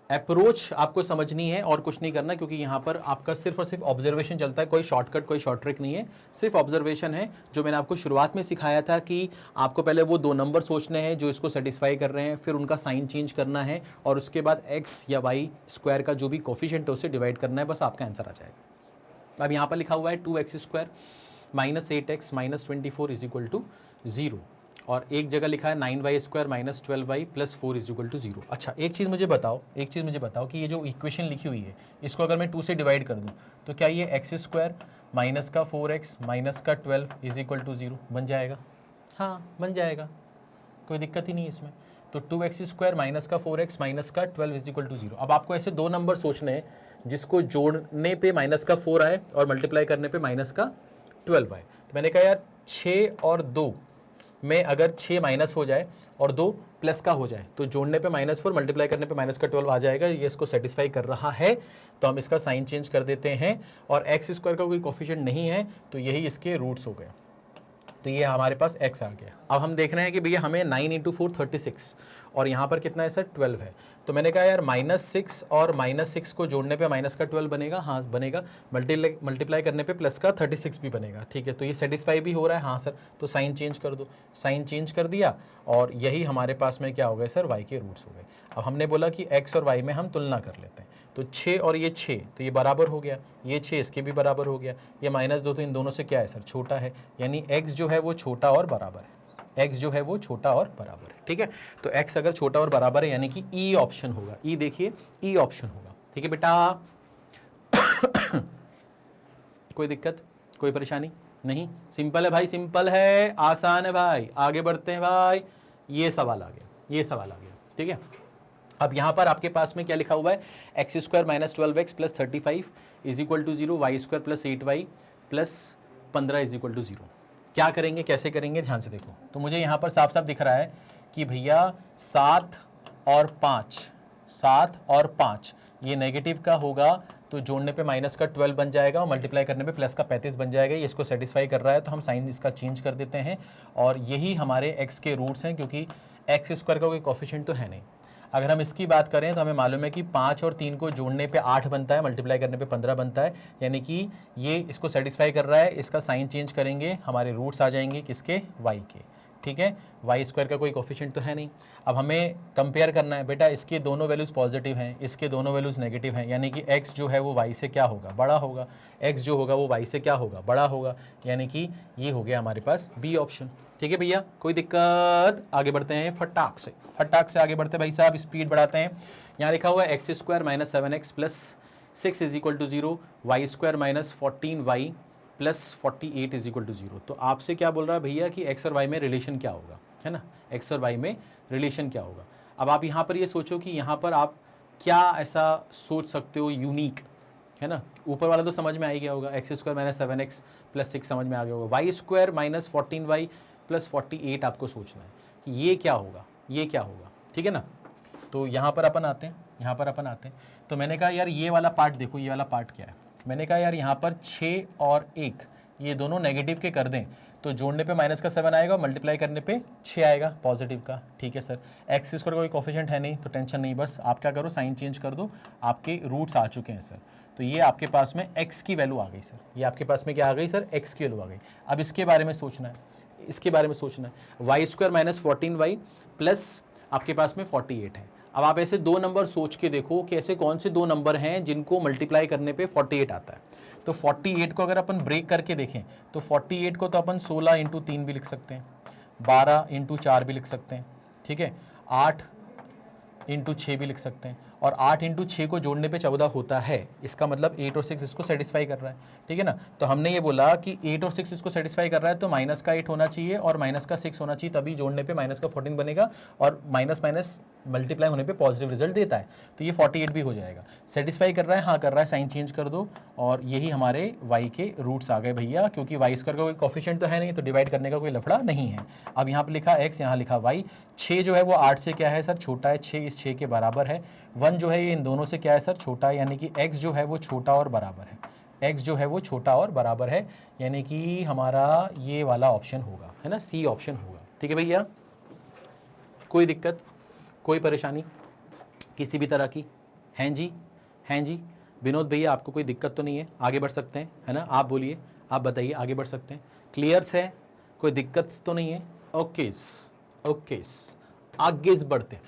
अप्रोच आपको समझनी है और कुछ नहीं करना, क्योंकि यहाँ पर आपका सिर्फ और सिर्फ ऑब्जर्वेशन चलता है, कोई शॉर्टकट कोई शॉर्ट ट्रिक नहीं है, सिर्फ ऑब्जर्वेशन है। जो मैंने आपको शुरुआत में सिखाया था कि आपको पहले वो दो नंबर सोचने हैं जो इसको सेटिस्फाई कर रहे हैं, फिर उनका साइन चेंज करना है और उसके बाद एक्स या वाई स्क्वायर का जो भी कोफिशिएंट है उससे डिवाइड करना है, बस आपका आंसर आ जाएगा। अब यहाँ पर लिखा हुआ है 2x² minus 8x minus 24 is equal to 0, और एक जगह लिखा है 9y² minus 12y plus 4 is equal to 0। अच्छा एक चीज़ मुझे बताओ कि ये जो इक्वेशन लिखी हुई है इसको अगर मैं 2 से डिवाइड कर दूं तो क्या ये x² माइनस का 4x माइनस का 12 इज इक्वल टू 0 बन जाएगा? हाँ बन जाएगा, कोई दिक्कत ही नहीं इसमें। तो 2x² माइनस का 4x माइनस का 12 इज इक्वल टू 0। अब आपको ऐसे दो नंबर सोचने हैं जिसको जोड़ने पे माइनस का 4 आए और मल्टीप्लाई करने पे माइनस का 12 आए। तो मैंने कहा यार 6 और 2 में अगर 6 माइनस हो जाए और 2 प्लस का हो जाए तो जोड़ने पे -4 मल्टीप्लाई करने पे माइनस का 12 आ जाएगा। ये इसको सेटिस्फाई कर रहा है, तो हम इसका साइन चेंज कर देते हैं। और x² का कोई कोफिशिएंट नहीं है तो यही इसके रूट्स हो गए, तो ये हमारे पास x आ गया। अब हम देख रहे हैं कि भैया हमें 9 × 4 36 और यहाँ पर कितना है सर 12 है। तो मैंने कहा यार -6 और -6 को जोड़ने पे माइनस का 12 बनेगा, हाँ बनेगा। मल्टीप्लाई करने पे प्लस का 36 भी बनेगा, ठीक है। तो ये सेटिस्फाई भी हो रहा है, हाँ सर। तो साइन चेंज कर दो, साइन चेंज कर दिया और यही हमारे पास में क्या हो गए सर y के रूट्स हो गए। अब हमने बोला कि x और y में हम तुलना कर लेते हैं, तो 6 और ये 6 तो ये बराबर हो गया, ये 6 इसके भी बराबर हो गया, ये -2 तो इन दोनों से क्या है सर छोटा है, यानी x जो है वो छोटा और बराबर है, x जो है वो छोटा और बराबर है, ठीक है। तो x अगर छोटा और बराबर है यानी कि ई ऑप्शन होगा, ई देखिए ई ऑप्शन होगा, ठीक है बेटा। कोई दिक्कत, कोई परेशानी नहीं? सिंपल है भाई, सिंपल है, आसान है भाई। आगे बढ़ते हैं भाई, ये सवाल आ गया, ये सवाल आ गया, ठीक है। अब यहाँ पर आपके पास में क्या लिखा हुआ है, x² minus 12x plus 35 is equal to 0, y² plus 8y plus 15 is equal to 0। क्या करेंगे, कैसे करेंगे, ध्यान से देखो। तो मुझे यहाँ पर साफ साफ दिख रहा है कि भैया 7 और 5 ये नेगेटिव का होगा तो जोड़ने पे माइनस का 12 बन जाएगा और मल्टीप्लाई करने पे प्लस का 35 बन जाएगा। ये इसको सेटिस्फाई कर रहा है तो हम साइन इसका चेंज कर देते हैं और यही हमारे x के रूट्स हैं, क्योंकि x² का कोई कोफिशिएंट तो है नहीं। अगर हम इसकी बात करें तो हमें मालूम है कि 5 और 3 को जोड़ने पे 8 बनता है, मल्टीप्लाई करने पे 15 बनता है, यानी कि ये इसको सेटिस्फाई कर रहा है। इसका साइन चेंज करेंगे, हमारे रूट्स आ जाएंगे किसके, y के, ठीक है। y² का कोई कोफिशिएंट तो है नहीं। अब हमें कंपेयर करना है बेटा, इसके दोनों वैल्यूज़ पॉजिटिव हैं, इसके दोनों वैल्यूज़ नेगेटिव हैं, यानी कि x जो है वो y से क्या होगा, बड़ा होगा, x जो होगा वो y से क्या होगा, बड़ा होगा, यानी कि ये हो गया हमारे पास बी ऑप्शन, ठीक है भैया। कोई दिक्कत, आगे बढ़ते हैं फटाक से आगे बढ़ते हैं भाई साहब, स्पीड बढ़ाते हैं। यहाँ लिखा हुआ है x² minus 7x plus 6 is equal to 0, y² minus 14y plus 48 is equal to 0। तो आपसे क्या बोल रहा है भैया कि x और y में रिलेशन क्या होगा, है ना, x और y में रिलेशन क्या होगा। अब आप यहाँ पर ये सोचो कि यहाँ पर आप क्या ऐसा सोच सकते हो यूनिक, है ना। ऊपर वाला तो समझ में आ ही गया होगा, x² माइनस 7x प्लस 6 समझ में आ गया होगा, y² माइनस 14y प्लस 48 आपको सोचना है कि ये क्या होगा, ये क्या होगा, ठीक है ना। तो यहाँ पर अपन आते हैं, तो मैंने कहा यार ये वाला पार्ट देखो, ये वाला पार्ट क्या है। मैंने कहा यार यहाँ पर 6 और 1 ये दोनों नेगेटिव के कर दें तो जोड़ने पे माइनस का 7 आएगा, मल्टीप्लाई करने पे 6 आएगा पॉजिटिव का, ठीक है सर। x² का कोई कोफिशिएंट है नहीं तो टेंशन नहीं, बस आप क्या करो, साइन चेंज कर दो, आपके रूट्स आ चुके हैं सर। तो ये आपके पास में x की वैल्यू आ गई सर, ये आपके पास में क्या आ गई सर, x की वैल्यू आ गई। अब इसके बारे में सोचना है, y² माइनस 14y प्लस आपके पास में 48 है। अब आप ऐसे दो नंबर सोच के देखो कि ऐसे कौन से दो नंबर हैं जिनको मल्टीप्लाई करने पे 48 आता है। तो 48 को अगर अपन ब्रेक करके देखें तो 48 को तो अपन 16 × 3 भी लिख सकते हैं, 12 × 4 भी लिख सकते हैं, ठीक है, 8 × 6 भी लिख सकते हैं, और 8 × 6 को जोड़ने पे 14 होता है। इसका मतलब 8 और 6 इसको सेटिस्फाई कर रहा है, ठीक है ना। तो हमने ये बोला कि 8 और 6 इसको सेटिस्फाई कर रहा है तो माइनस का 8 होना चाहिए और माइनस का 6 होना चाहिए, तभी जोड़ने पे माइनस का 14 बनेगा और माइनस माइनस मल्टीप्लाई होने पे पॉजिटिव रिजल्ट देता है। तो ये 48 भी हो जाएगा। सेटिस्फाई कर रहा है, हाँ कर रहा है, साइन चेंज कर दो और यही हमारे y के रूट्स आ गए भैया, क्योंकि y² का कोई कोफिशिएंट तो है नहीं तो डिवाइड करने का कोई लफड़ा नहीं है। अब यहाँ पे लिखा x, यहाँ लिखा y। 6 जो है वो 8 से क्या है सर, छोटा है, 6 इस 6 के बराबर है। 1 जो है ये इन दोनों से क्या है सर, छोटा है, यानी कि x जो है वो छोटा और बराबर है। x जो है वो छोटा और बराबर है, यानी कि हमारा ये वाला ऑप्शन होगा, है ना, सी ऑप्शन होगा। ठीक है भैया, कोई दिक्कत, कोई परेशानी किसी भी तरह की? हैं जी, हैं जी। विनोद भैया आपको कोई दिक्कत तो नहीं है? आगे बढ़ सकते हैं, है ना, आप बोलिए, आप बताइए, आगे बढ़ सकते हैं? क्लियर्स है, कोई दिक्कत तो नहीं है? ओकेस, ओकेस, आगे बढ़ते हैं।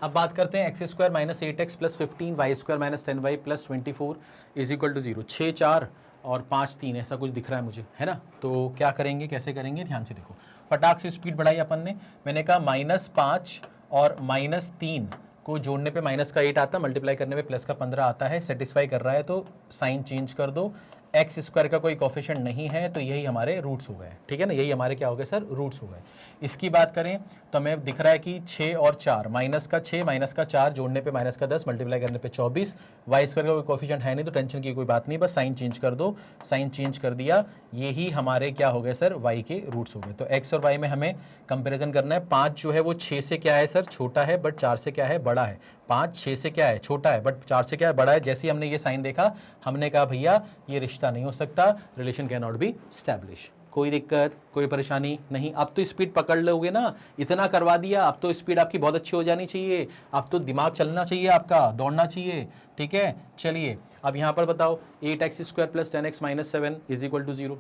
अब बात करते हैं x square minus 8x plus 15 y square minus 10y plus 24 is equal to 0। 6 4 और 5 3 ऐसा कुछ दिख रहा है मुझे, है ना। तो क्या करेंगे, कैसे करेंगे, ध्यान से देखो। फटाक से स्पीड बढ़ाई अपन ने। मैंने कहा -5 और -3 को जोड़ने पे माइनस का 8 आता है, मल्टीप्लाई करने पे प्लस का 15 आता है। सेटिस्फाई कर रहा है तो साइन चेंज कर दो। एक्स स्क्वायर का कोई कोफिशिएंट नहीं है तो यही हमारे रूट्स हो गए, ठीक है ना, यही हमारे क्या हो गए सर, रूट्स हो गए। इसकी बात करें तो हमें दिख रहा है कि 6 और 4, माइनस का 6 माइनस का 4 जोड़ने पे माइनस का 10 मल्टीप्लाई करने पे 24। वाई स्क्वायर का कोई कोफिशिएंट है नहीं तो टेंशन की कोई बात नहीं, बस साइन चेंज कर दो। साइन चेंज कर दिया, यही हमारे क्या हो गए सर, वाई के रूट्स हो गए। तो एक्स और वाई में हमें कंपेरिजन करना है। 5 जो है वो 6 से क्या है सर, छोटा है, बट 4 से क्या है, बड़ा है। 5 6 से क्या है, छोटा है, बट 4 से क्या है, बड़ा है। जैसे ही हमने ये साइन देखा हमने कहा भैया ये रिश्ता नहीं हो सकता, relation can not be establish. कोई दिक्कत, कोई परेशानी नहीं? अब तो स्पीड पकड़ लोगे ना, इतना करवा दिया, अब तो स्पीड आपकी बहुत अच्छी हो जानी चाहिए, अब तो दिमाग चलना चाहिए, आपका दौड़ना चाहिए, ठीक है। चलिए अब यहाँ पर बताओ, 8x square plus 10x minus 7 is equal to 0,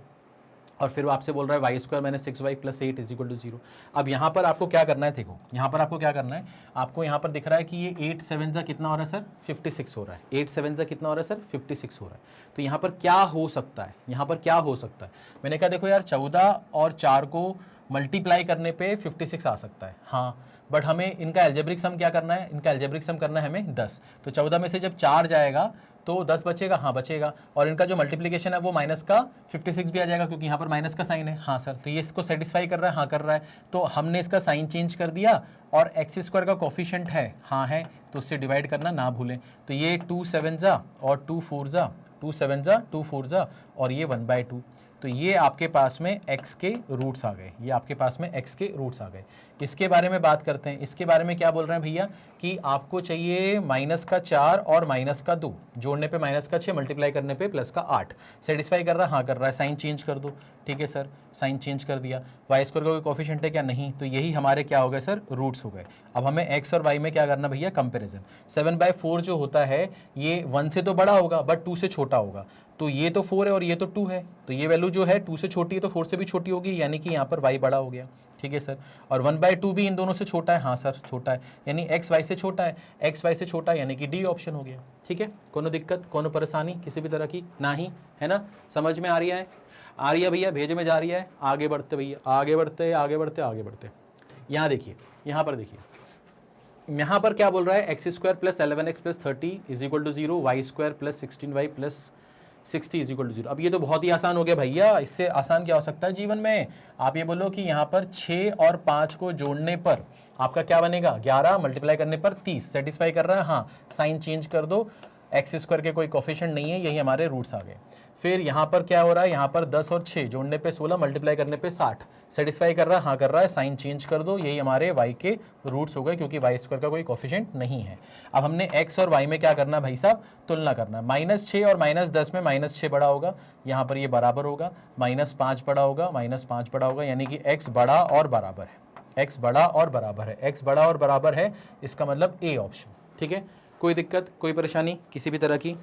और फिर वो आपसे बोल रहा है y square minus 6y plus 8 is equal to 0। अब यहाँ पर आपको क्या करना है, देखो यहाँ पर आपको क्या करना है, आपको यहाँ पर दिख रहा है कि ये 8 7 जा कितना हो रहा है सर, 56 हो रहा है। 8 7 जा कितना हो रहा है सर, 56 हो रहा है। तो यहाँ पर क्या हो सकता है, यहाँ पर क्या हो सकता है? मैंने कहा देखो यार 14 और 4 को मल्टीप्लाई करने पे 56 आ सकता है, हाँ, बट हमें इनका एल्जेब्रिक सम क्या करना है, इनका एल्जेब्रिक सम करना है हमें 10। तो 14 में से जब 4 जाएगा तो 10 बचेगा, हाँ बचेगा, और इनका जो मल्टीप्लिकेशन है वो माइनस का 56 भी आ जाएगा क्योंकि यहाँ पर माइनस का साइन है, हाँ सर। तो ये इसको सेटिस्फाई कर रहा है, हाँ कर रहा है। तो हमने इसका साइन चेंज कर दिया, और एक्स स्क्वायर का कोफिशिएंट है, हाँ है, तो उससे डिवाइड करना ना भूलें। तो ये 2 7 जा और 2 4 जा, 2 7 जा 2 4 जा, और ये 1/2। तो ये आपके पास में x के रूट्स आ गए, ये आपके पास में x के रूट्स आ गए। इसके बारे में बात करते हैं। इसके बारे में क्या बोल रहे हैं भैया कि आपको चाहिए माइनस का 4 और माइनस का 2 जोड़ने पे माइनस का 6 मल्टीप्लाई करने पे प्लस का 8। सेटिस्फाई कर रहा है, हाँ कर रहा है। साइन चेंज कर दो, ठीक है सर, साइन चेंज कर दिया। वाई स्क्वायर का कोई कोफिशिएंट है क्या, नहीं, तो यही हमारे क्या हो गए सर, रूट्स हो गए। अब हमें x और y में क्या करना भैया, कंपेरिजन। 7/4 जो होता है ये 1 से तो बड़ा होगा बट 2 से छोटा होगा। तो ये तो 4 है और ये तो 2 है, तो ये वैल्यू जो है 2 से छोटी है तो 4 से भी छोटी होगी, यानी कि यहाँ पर y बड़ा हो गया, ठीक है सर। और 1/2 भी इन दोनों से छोटा है, हाँ सर छोटा है, यानी x y से छोटा है, x y से छोटा है, यानी कि डी ऑप्शन हो गया, ठीक है। कोनो दिक्कत, कोनो परेशानी किसी भी तरह की नहीं, है ना, समझ में आ रही है? आ रही है भैया, भेजे में जा रही है। आगे बढ़ते भैया, आगे बढ़ते आगे बढ़ते आगे बढ़ते। यहाँ देखिए, यहाँ पर देखिए, यहाँ पर क्या बोल रहा है, x square plus 11x plus 30 is equal to 0, y square plus 16y plus 60 is equal to 0। अब ये तो बहुत ही आसान हो गया भैया, इससे आसान क्या हो सकता है जीवन में? आप ये बोलो कि यहाँ पर 6 और 5 को जोड़ने पर आपका क्या बनेगा, 11 मल्टीप्लाई करने पर 30। सेटिस्फाई कर रहा है, हाँ, साइन चेंज कर दो। एक्स स्क्वायर के कोई कोफिशिएंट नहीं है, यही हमारे रूट्स आ गए। फिर यहाँ पर क्या हो रहा है, यहाँ पर 10 और 6 जोड़ने पे 16 मल्टीप्लाई करने पे 60। सेटिस्फाई कर रहा है, हाँ कर रहा है। साइन चेंज कर दो, यही हमारे y के रूट्स हो गए क्योंकि वाई स्क्वायर का कोई कोफिशिएंट नहीं है। अब हमने x और y में क्या करना है भाई साहब, तुलना करना है। -6 और -10 में -6 बड़ा होगा, यहाँ पर ये बराबर होगा। -5 बड़ा होगा, -5 बड़ा होगा, यानी कि x बड़ा और बराबर है, x बड़ा और बराबर है, x बड़ा और बराबर है, इसका मतलब ए ऑप्शन, ठीक है। कोई दिक्कत, कोई परेशानी किसी भी तरह की,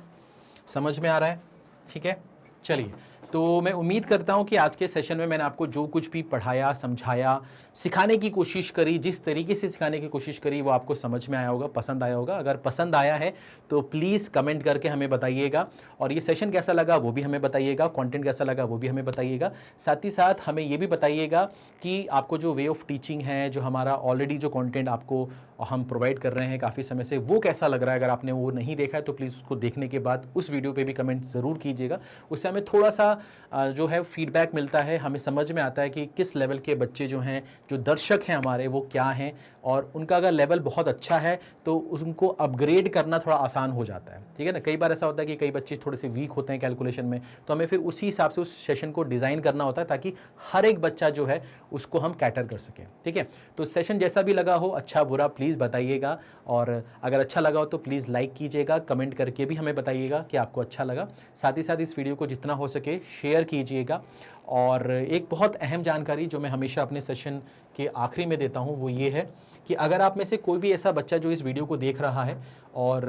समझ में आ रहा है, ठीक है। चलिए, तो मैं उम्मीद करता हूं कि आज के सेशन में मैंने आपको जो कुछ भी पढ़ाया, समझाया, सिखाने की कोशिश करी, जिस तरीके से सिखाने की कोशिश करी वो आपको समझ में आया होगा, पसंद आया होगा। अगर पसंद आया है तो प्लीज़ कमेंट करके हमें बताइएगा, और ये सेशन कैसा लगा वो भी हमें बताइएगा, कंटेंट कैसा लगा वो भी हमें बताइएगा। साथ ही साथ हमें ये भी बताइएगा कि आपको जो वे ऑफ टीचिंग है, जो हमारा ऑलरेडी जो कंटेंट आपको हम प्रोवाइड कर रहे हैं काफ़ी समय से, वो कैसा लग रहा है। अगर आपने वो नहीं देखा है तो प्लीज़ उसको देखने के बाद उस वीडियो पे भी कमेंट ज़रूर कीजिएगा, उससे हमें थोड़ा सा जो है फीडबैक मिलता है, हमें समझ में आता है कि किस लेवल के बच्चे जो हैं, जो दर्शक हैं हमारे, वो क्या हैं, और उनका अगर लेवल बहुत अच्छा है तो उनको अपग्रेड करना थोड़ा आसान हो जाता है। ठीक है ना, कई बार ऐसा होता है कि कई बच्चे थोड़े से वीक होते हैं कैलकुलेशन में, तो हमें फिर उसी हिसाब से उस सेशन को डिज़ाइन करना होता है ताकि हर एक बच्चा जो है उसको हम कैटर कर सकें। ठीक है, तो सेशन जैसा भी लगा हो, अच्छा बुरा प्लीज़ बताइएगा, और अगर अच्छा लगा हो तो प्लीज़ लाइक कीजिएगा, कमेंट करके भी हमें बताइएगा कि आपको अच्छा लगा। साथ ही साथ इस वीडियो को जितना हो सके शेयर कीजिएगा। और एक बहुत अहम जानकारी जो मैं हमेशा अपने सेशन के आखिरी में देता हूं वो ये है कि अगर आप में से कोई भी ऐसा बच्चा जो इस वीडियो को देख रहा है और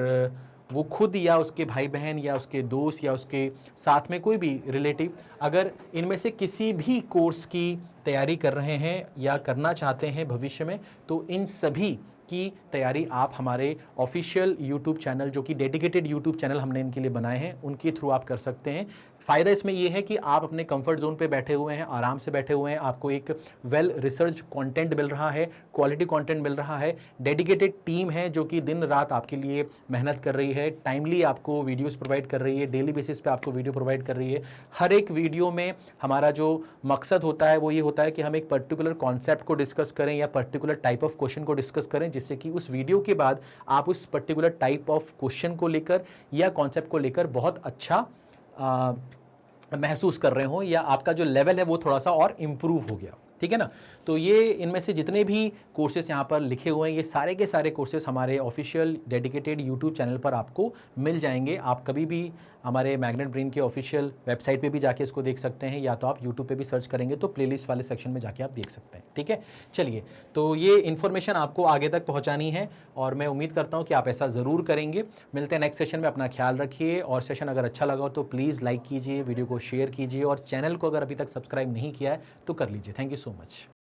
वो खुद या उसके भाई बहन या उसके दोस्त या उसके साथ में कोई भी रिलेटिव अगर इनमें से किसी भी कोर्स की तैयारी कर रहे हैं या करना चाहते हैं भविष्य में, तो इन सभी की तैयारी आप हमारे ऑफिशियल यूट्यूब चैनल, जो कि डेडिकेटेड यूट्यूब चैनल हमने इनके लिए बनाए हैं, उनके थ्रू आप कर सकते हैं। फ़ायदा इसमें यह है कि आप अपने कंफर्ट जोन पे बैठे हुए हैं, आराम से बैठे हुए हैं, आपको एक वेल रिसर्च कंटेंट मिल रहा है, क्वालिटी कंटेंट मिल रहा है, डेडिकेटेड टीम है जो कि दिन रात आपके लिए मेहनत कर रही है, टाइमली आपको वीडियोस प्रोवाइड कर रही है, डेली बेसिस पे आपको वीडियो प्रोवाइड कर रही है। हर एक वीडियो में हमारा जो मकसद होता है वो ये होता है कि हम एक पर्टिकुलर कॉन्सेप्ट को डिस्कस करें या पर्टिकुलर टाइप ऑफ क्वेश्चन को डिस्कस करें, जिससे कि उस वीडियो के बाद आप उस पर्टिकुलर टाइप ऑफ क्वेश्चन को लेकर या कॉन्सेप्ट को लेकर बहुत अच्छा महसूस कर रहे हो, या आपका जो लेवल है वो थोड़ा सा और इम्प्रूव हो गया। ठीक है ना, तो ये इनमें से जितने भी कोर्सेस यहाँ पर लिखे हुए हैं, ये सारे के सारे कोर्सेस हमारे ऑफिशियल डेडिकेटेड यूट्यूब चैनल पर आपको मिल जाएंगे। आप कभी भी हमारे मैग्नेट ब्रेन के ऑफिशियल वेबसाइट पे भी जाके इसको देख सकते हैं, या तो आप यूट्यूब पे भी सर्च करेंगे तो प्लेलिस्ट वाले सेक्शन में जाके आप देख सकते हैं। ठीक है, चलिए, तो ये इन्फॉर्मेशन आपको आगे तक पहुँचानी है और मैं उम्मीद करता हूँ कि आप ऐसा ज़रूर करेंगे। मिलते हैं नेक्स्ट सेशन में, अपना ख्याल रखिए, और सेशन अगर अच्छा लगा हो तो प्लीज़ लाइक कीजिए, वीडियो को शेयर कीजिए, और चैनल को अगर अभी तक सब्सक्राइब नहीं किया है तो कर लीजिए। Thank you so much.